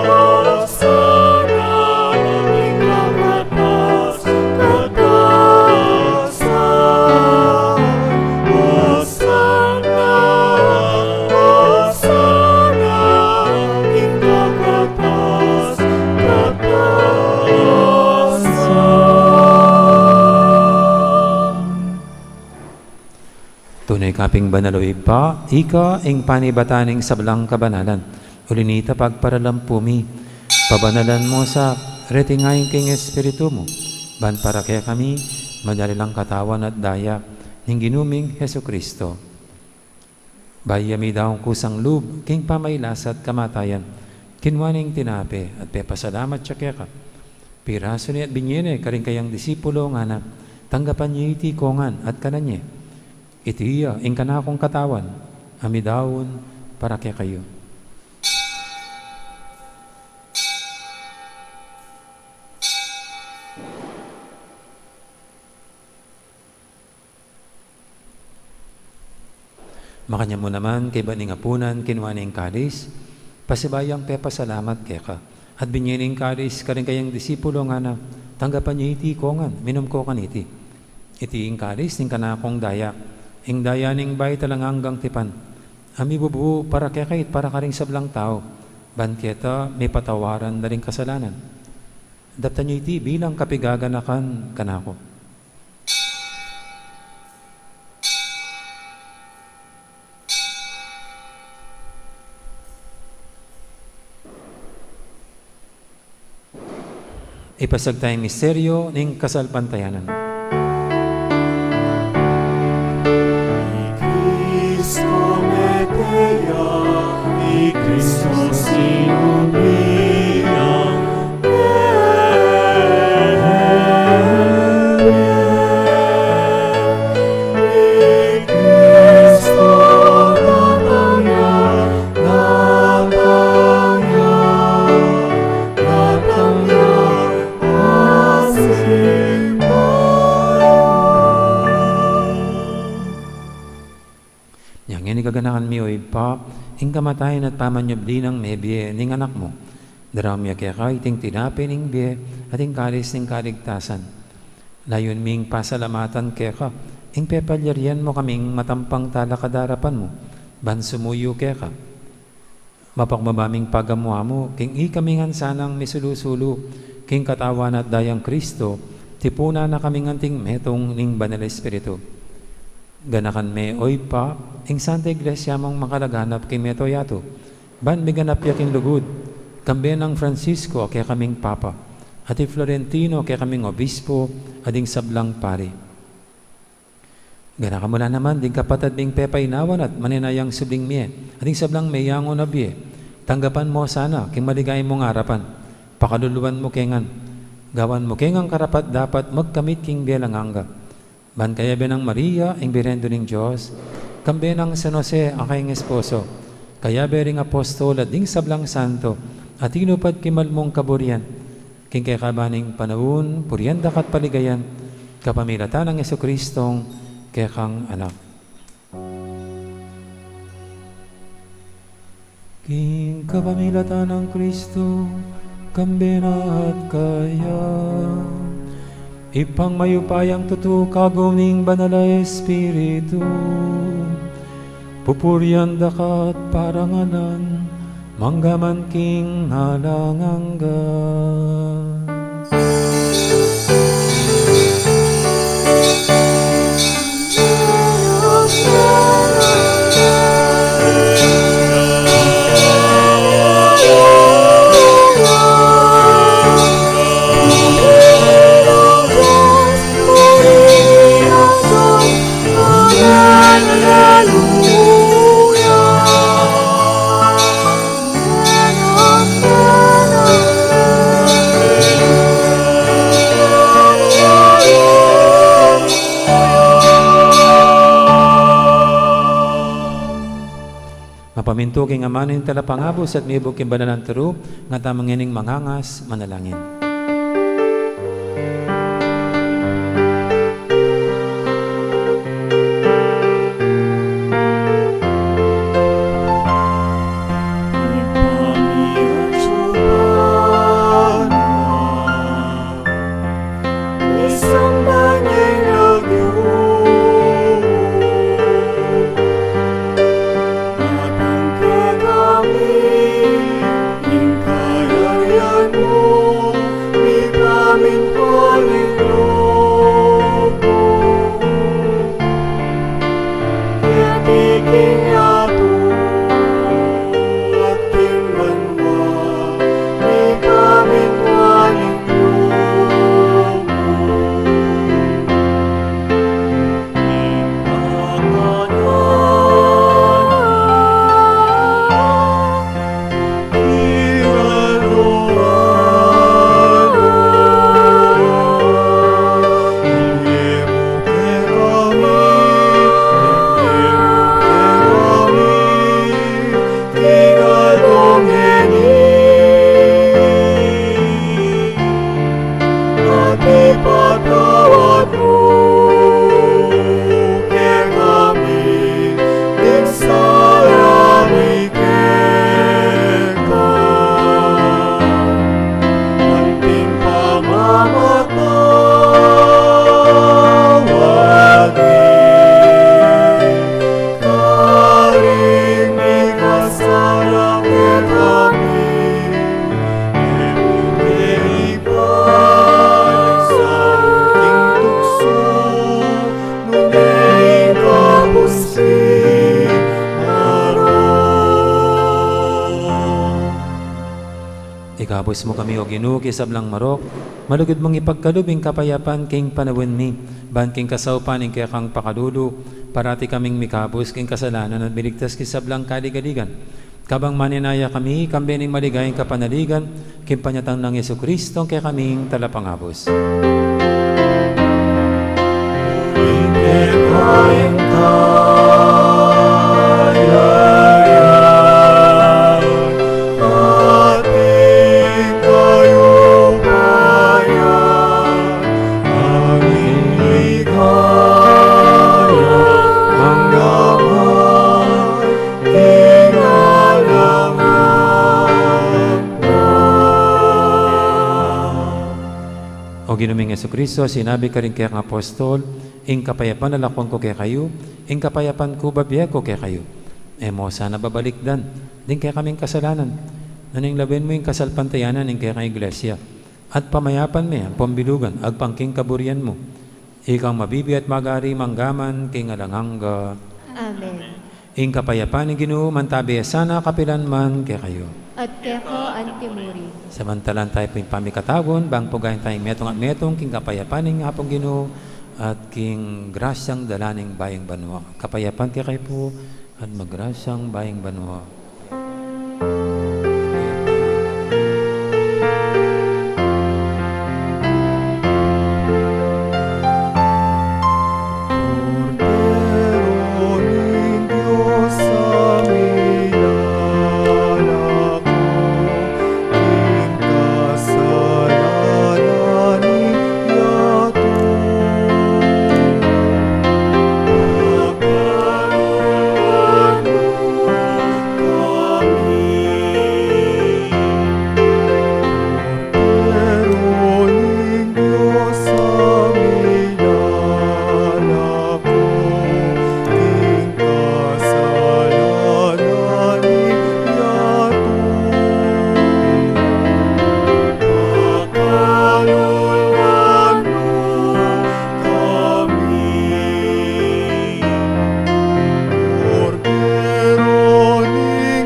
Hosanna, aking kakatas, katasan. Hosanna, Hosanna, aking kakatas, katasan. Tunay kaping banaloy pa, ika ing panibataning sablang kabanalan. Ulinita pagparalampumi, pabanalan mo sa retingayin king Espiritu mo. Ban para kaya kami, madalilang katawan at daya, ning ginuming Heso Kristo. Bayami daw kusang lub, king pamaylas at kamatayan, kinwaning tinape at pepasalamat siya kaya ka. Piraso ni at binyene, karing kayang disipulo nga na, tanggapan niya iti kongan at kananye. Itiya, ing kanakong katawan, amidawon para kaya kayo. Makanya mo naman kay baning apunan kinwaning kalis, pasibayang pepasalamat kaya ka. At binyining kalis karing kayang disipulo nga na, tanggapan niya iti kongan, minom ko kaniti. Iti ing kalis, ing kanakong daya, ing daya ning bay talang hanggang tipan. Ami bubu para kaya kait para karing sablang tao, banketa may patawaran na ring kasalanan. Dapta niya iti bilang kapigaganakan kanako. Ipasag tayong misteryo ng kasalpantayanan. Cristo metea, ni Cristo sinumia, ni Cristo datangnya, datangnya, datangnya, asih baganakan mi oy pa, ing kamatayan at pamanyobli ng mebye ning anak mo. Daramya kaya ka, iting tinapi ning biye, at ing kalis ning kaligtasan. Layon ming pasalamatan kaya ka, ing pepalyarian mo kaming matampang talakadarapan mo, ban sumuyo kaya ka. Mapakmabaming pagamuha mo, king ikamingan sanang misulusulo, king katawan at dayang Kristo, tipuna na kaming anting metong ning banal espiritu. Ganakan me oy pa, ing Santa Iglesia mong makalaganap kay meto yato, ban miganap yaking lugod, kambe ng Francisco kaya kaming Papa, at Florentino kaya kaming Obispo, ading sablang pari. Ganaka mo na naman, ding kapatid ding pepainawan at maninayang subling miye, ading sablang mayango na biye. Tanggapan mo sana, king maligay mong harapan, pakaluluan mo kengan, gawan mo kengang karapat dapat magkamit king biyalang angga. Ban kaya benang Maria, ing birendo ning Diyos, kambe ng San Jose, ang kayong esposo, kaya bering apostol at ding sablang santo, at inupad kimal mong kaburian, king kaya kabaning panahon, purianda kat paligayan, kapamilatan ng Jesucristong kaya kang anak. King kapamilatan ng Kristo, kambe na at kaya, ipang mayupayang tutu kaguming banal Espiritu, pupurian dakat paranganan, manggaman king halangangga. Mapaminto king amanin talapangabos at mibog king banalan taro, nga tamang ining mangangas manalangin. Ikapos mo kami o Ginoo kisablang marok, malugod mong ipagkalubing kapayapan king panawin mi, ban king kasaupan ing kaya kang pakadulo, parati kaming mikapos king kasalanan at miligtas kisablang kaligaligan. Kabang maninaya kami, kambening maligayang kapanaligan, king panyatang ng Jesucristo kaya kaming talapangabos. Ginuming Jesucristo, sinabi ka rin kay ang apostol, ing kapayapan lalakon ko kay kayo, ing kapayapan ko babiya ko kay kayo. Mo sana babalikdan, din kay kaming kasalanan, naning labin mo yung kasalpantayanan ing kay iglesia. At pamayapan mi ang pambilugan, agpangking kaburian mo. Ikang mabibi at magari manggaman king alangangga. Amen. Ing kapayapan ni Ginoo mantabi sana kapilan man kay kayo. At keko antimuri. Samantalan tayo po yung pamikatagon, bang pugayin tayong metong at metong, king kapayapan ng hapong Ginoo, at king grasyang dalaning bayang banwa. Kapayapan kay kayo po, at magrasyang bayang banwa. Cordero ng Diyos aming lalako, ing kasalanan iyato. Pagkaluan mo kami. Cordero ng Diyos aming lalako, ing kasalanan iyato. Pagkaluan mo kami. Cordero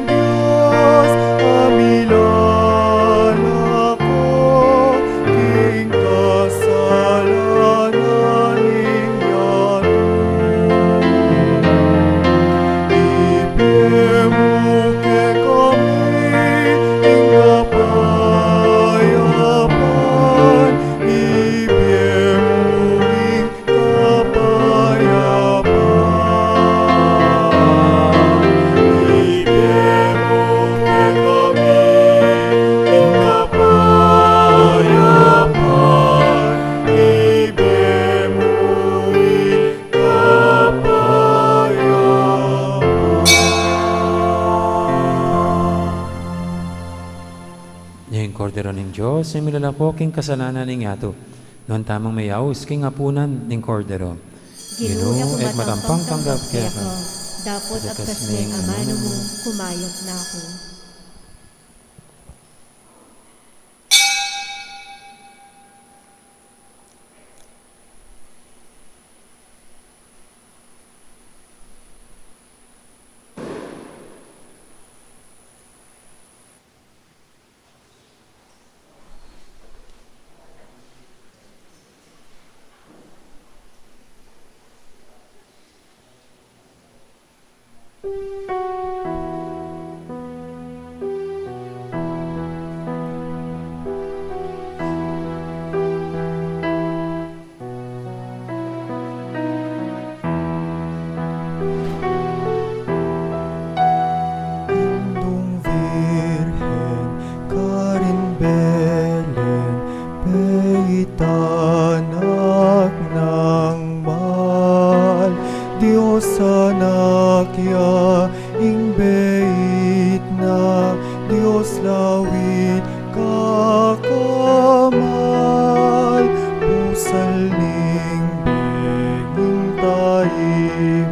ng Diyos aming lalako, ing kasalanan iyato. Ibigay kay kami ing kapayapan, ibigay ing kapayapan. Ibigay kay kami ing kapayapan, ibigay ing kapayapan. Yung kordero ng Diyos, ay milalako king kasalanan ng yato. Noon tamang mayaos king apunan ng kordero. Ginoo et matampang tanggap kaya ka. Dapot at Dakas kasmeng ming amano mo, amano mo, kumayot na ako. Indong Virhen, Karin Belen, Peitanak ng mahal, Diyos anak ya, ing beit na, Diyos lawit kakamal, pusal ning benging taim,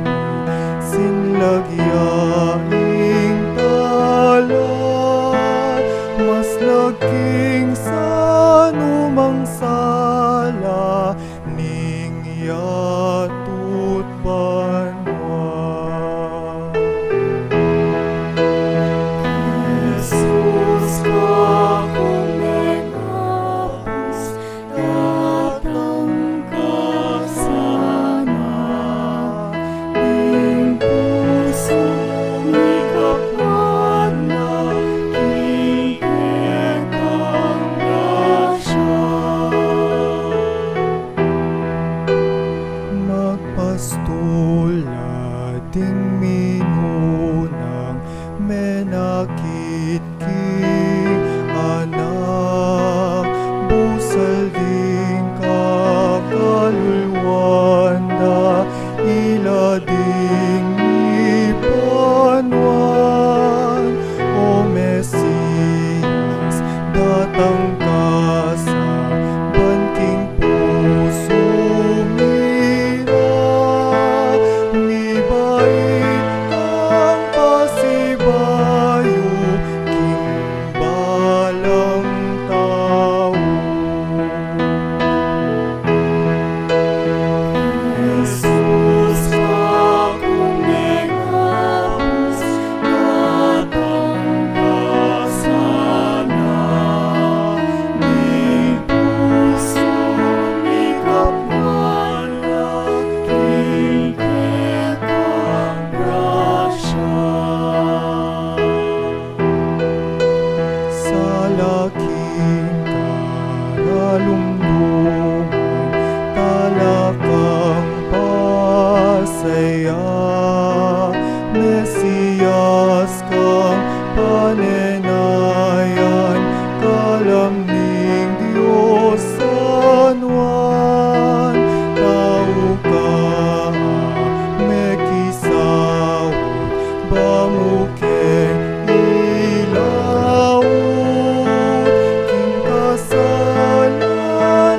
sinlagyaing tala, mas laging sa numang sala, ning yatut banwa. Jesus ka kung menapos, datang ka sana, ning puso ni kapwan na kiketang grasya. Magpastula ding minunang menakit ki anak, busal ding kakalulwanda, ila ding ipanwan. O Mesiyas, datang ka sa banking king karalumduman, talakang pasaya. Mesiyas kang panenayan, kalamning Diyos San Juan. Tao ka, mekisawat, bamukeng ilawot, king kasalan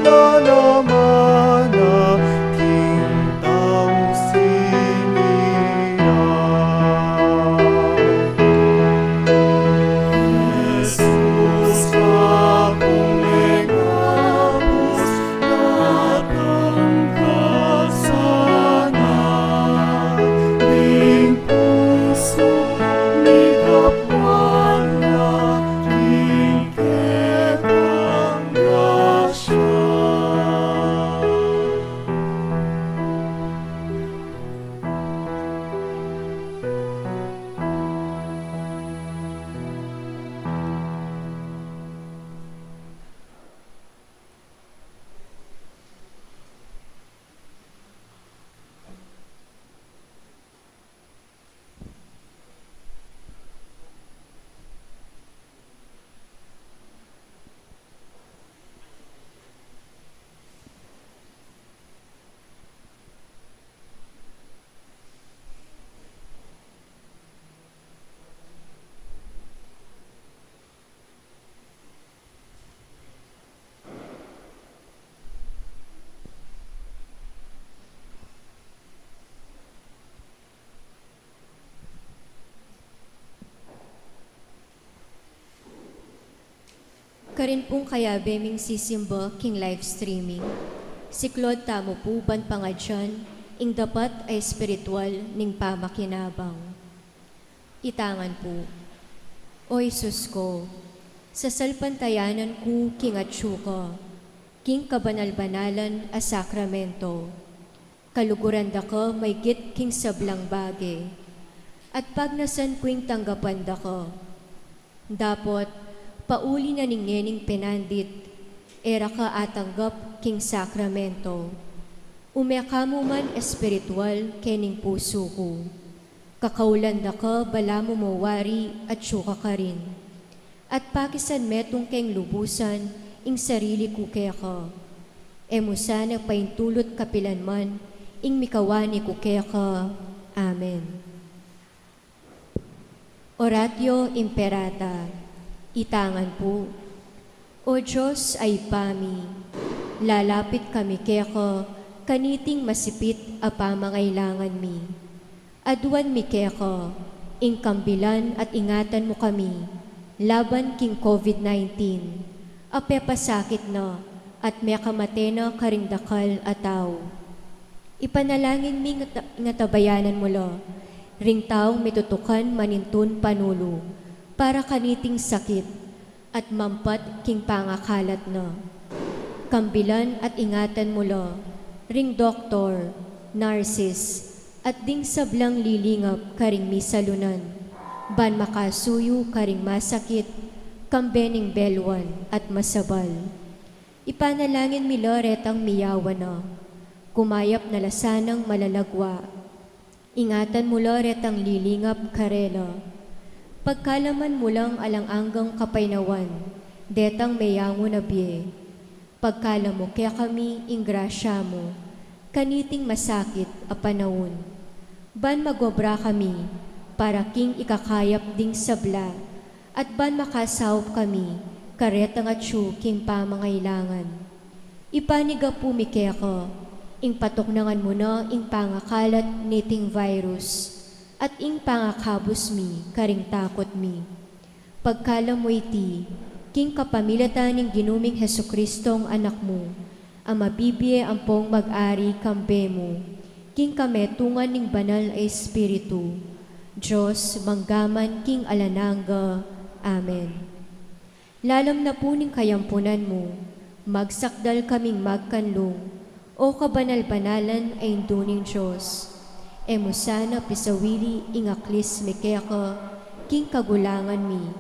alamana, king tao siniran. Jesus akong megapos, datang kasana, ning puso ni kapwala, king ketang grasya. Karin pong kaya beming sisimba king live streaming. Si Claude tamo po ban pangadyan, ing dapat ay espiritual ning pamakinabang. Itangan po, O Isus ko, sa salpantayanan ko king atsuka, king kabanal-banalan a sakramento, kaluguran da ka may git king sablang bage, at pagnasan ko ing tanggapan da ka, dapat pauli na ningening penandit, era ka atanggap king sakramento. Umeka mo man espiritual kening puso ko. Kakaulan da ka bala mo mawari at syuka ka rin. At pakisan metong keng lubusan, ing sarili ko kaya ka. Emusan ang paintulot kapilan man, ing mikawani ko kaya ka. Amen. Oratio Imperata. Itangan po, O Diyos ay pami, lalapit kami keko, kaniting masipit a pamangailangan mi. Aduan mi keko, ing kambilan at ingatan mo kami, laban king COVID-19, apepasakit na at may kamatena karindakal ataw. Ipanalangin mi nga tabayanan mo lo, ring taong mitutukan manintun panulo, para kaniting sakit at mampat king pangakalat na. Kambilan at ingatan mo lo, ring doktor, narsis, at ding sablang lilingap karing misalunan, ban makasuyo karing masakit, kambening belwan at masabal. Ipanalangin mi lo retang miyawan na, kumayap na lasanang malalagwa. Ingatan mo lo retang lilingap karela, pagkalaman mo lang alang-anggang kapaynawan, detang mayango na biye. Pagkala mo kaya kami ing grasya mo, kaniting masakit a panahon. Ban magobra kami, para king ikakayap ding sabla, at ban makasawop kami, karetang at king pamangailangan. Ipaniga po mi kaya ko, ing patuknangan mo na ing pangakalat niting virus, at ing pangakabos mi, karing takot mi. Pagkala mo iti, king kapamilatan ng ginuming Hesukristong anak mo, ang mabibye ang pong mag-ari kambe mo, king kametungan ng banal ay Espiritu, Diyos manggaman king alananga. Amen. Lalam na po ning kayampunan mo, magsakdal kaming magkanlong, o kabanal-banalan ay induning Diyos. Emusana pisawili ingaklis mekeka, king kagulangan mi.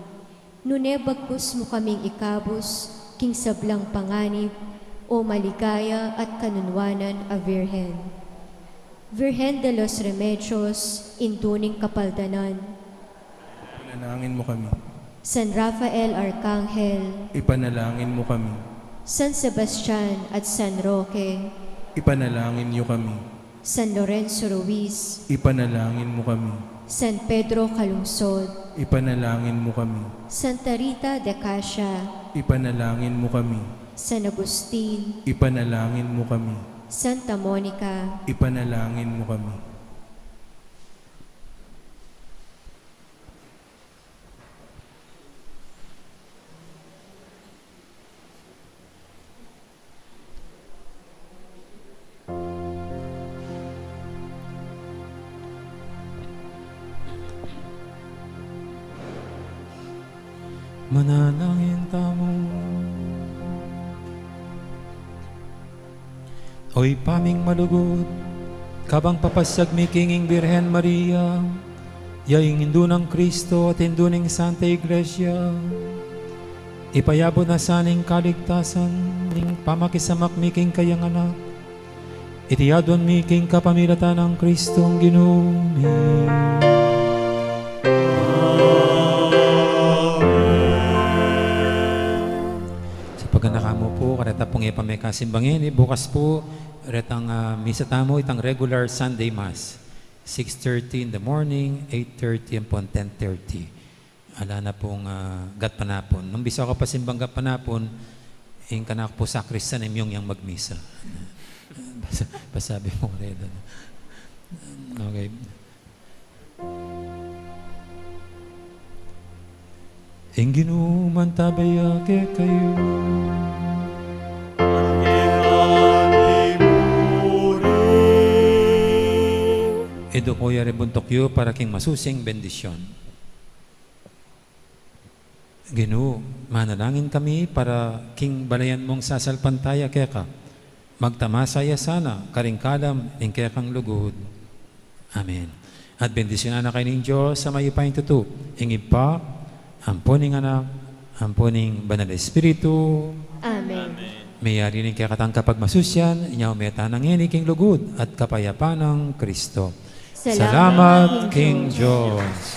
Nune bagkus mo kaming ikabos, king sablang panganib, o maligaya at kanunwanan a Virhen. Virhen de los Remedios, induning kapaldanan. Panalangin mo kami. San Rafael Arcangel, Ipanalangin mo kami. San Sebastian at San Roque, Ipanalangin niyo kami. San Lorenzo Ruiz, Ipanalangin mo kami. San Pedro Calungsod, Ipanalangin mo kami. Santa Rita de Cassia, Ipanalangin mo kami. San Agustin, Ipanalangin mo kami. Santa Monica, Ipanalangin mo kami. Manalangin tamo. Oy paming malugod, kabang papasyag mi Kinging Birhen Maria, yaing hindu ng Kristo at hindu ng Santa Iglesia, ipayabot na saning kaligtasan, ning pamakisamak mi king kayang anak, itiyadon mi king kapamilatan ng Kristong ginumi. Pagkanakamo po, kareta pong ipamekasimbangin, bukas po, retang misa tamo, itang regular Sunday Mass, 6:30 in the morning, 8:30 and 10:30. Ala na pong gatpanapon. Nung bisa ka pa simbang gatpanapon, yung kanak po sakristan yung magmisa. Pasabi mo rin. Okay. Ing ginuman tabaya ke kayo. Edo ko yari buntok yu para king masusing bendisyon. Ginu, manalangin kami para king balayan mong sasalpantaya keka. Magtamasaya sana, karingkalam, ing kekang lugod. Amen. At bendisyonan na kayo ng Diyos sa may ipayin tutu. Ing ipa, amponing anak, amponing banal na espiritu. Amen. Mayari rin kaya katang kapag masusyan, inyaw meta ng king lugod at kapayapaan ng Kristo. Salamat King Diyos.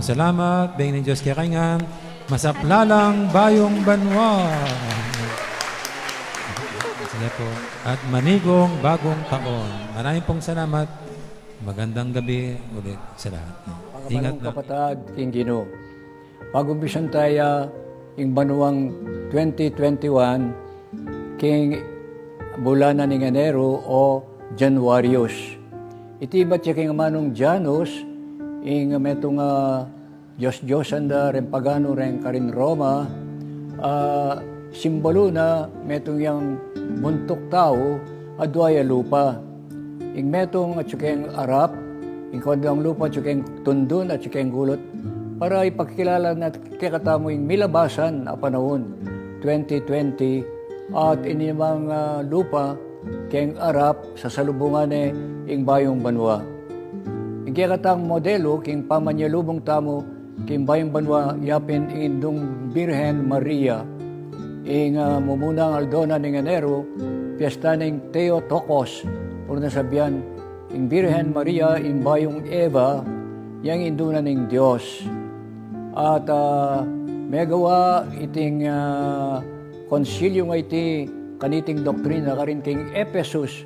Salamat, bigyan ng Diyos kaya kaingan, masaplalang bayong banwa. Sige po. At manigong bagong taon. Maraming pong salamat. Magandang gabi ulit sa lahat. Ingat na. Kapatid, King Gino. Pag-umpisan tayo yung banuang 2021, King bulan ng Enero o Januarios. Iti ba't siya king manong Janus, ing metong Diyos anda rin pagano rin karin Roma, simbolo na metong yung buntok tao, adwaya lupa. Ing metong at siyang arap, ing kondang lupa at siyang tundun at siyang gulot, para ipakilala na kikatamo yung milabasan na panahon, 2020, at inimang lupa, keng arap sa salubungan ing bayong banwa. Ing katang modelo king pamanyalubong tamo king bayong banwa yapin indong Birhen Maria ing mumunang aldona ning Enero piyesta ning Theotokos puro nasabihan ing Birhen Maria ing bayong Eva yang induna ning Dios. At megawa iting konsilyo nga iti kaniting doktrina karin king Ephesus.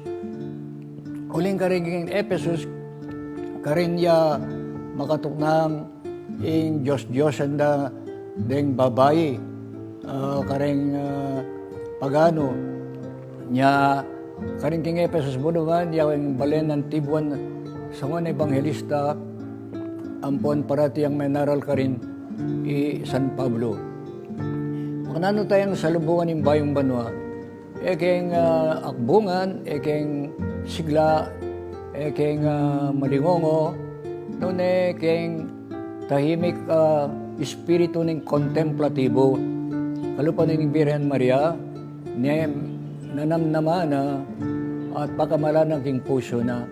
Uling karin king Ephesus karin ya makatuknang ing Diyos-Diyosan da deng babayi karing pagano nya karing king Ephesus mo naman yung balen ng tibuan sa mga ebangelista ampon parati ang menaral karin i San Pablo. Makanano tayong salubungan ng bayong banwa ekeng akbungan, ekeng sigla, ekeng malingongo, nun ekeng tahimik espiritu ng kontemplatibo. Kalupan ng Birhen Maria, nanamnamana at pakamala ng king puso na,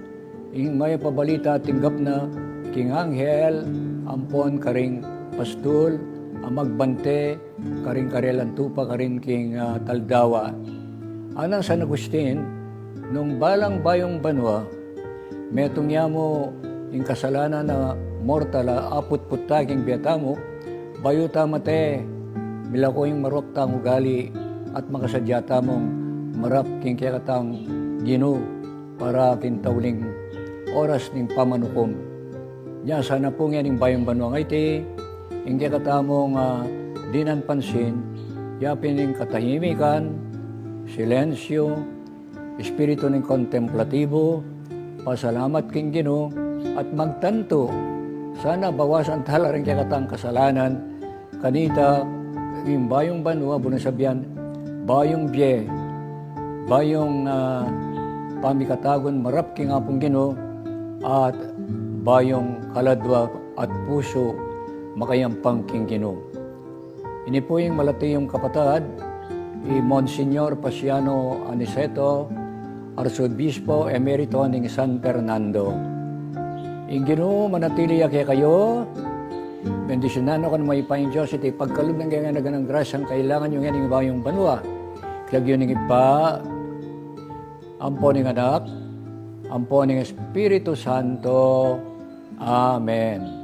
ing may pabalita tinggap na king anghel, ampon karing pastul, magbante, karing karelan tupa, karing king taldawa. Anang San Agustin, nung balang bayong banwa, metong mo yung kasalanan na mortala, aput putaging biyatamo, bayo tamate, bila ko yung marok tang ugali at makasadyata mong marap king kayakatang gino para kintauling oras ning pamanukom. Diyan sana po nga ning bayong banwa ngayti, yung kayakatamong dinan pansin, yapin ning katahimikan, silensyo, espiritu ng kontemplatibo, pasalamat king Ginoo at magtanto. Sana bawasan tala rin kayakatang kasalanan, kanita, yung bayong banwa, bunasabihan, bayong biye, bayong pamikatagon, marap king apong Ginoo, at bayong kaladwa at puso, makayampang king Ginoo. Ini po yung malatiyong kapatad, Monsignor Pasiano Aniceto, Arsobispo Emerito ng San Fernando. Ing Ginoo manatili kaya kayo, bendisyonan ako ng may paing Diyos, iti pagkalog ng gaya ng grasyang kailangan yung yaning bayong banwa. Kaya yun ipa, ampo ng anak, ampo ng Espiritu Santo. Amen.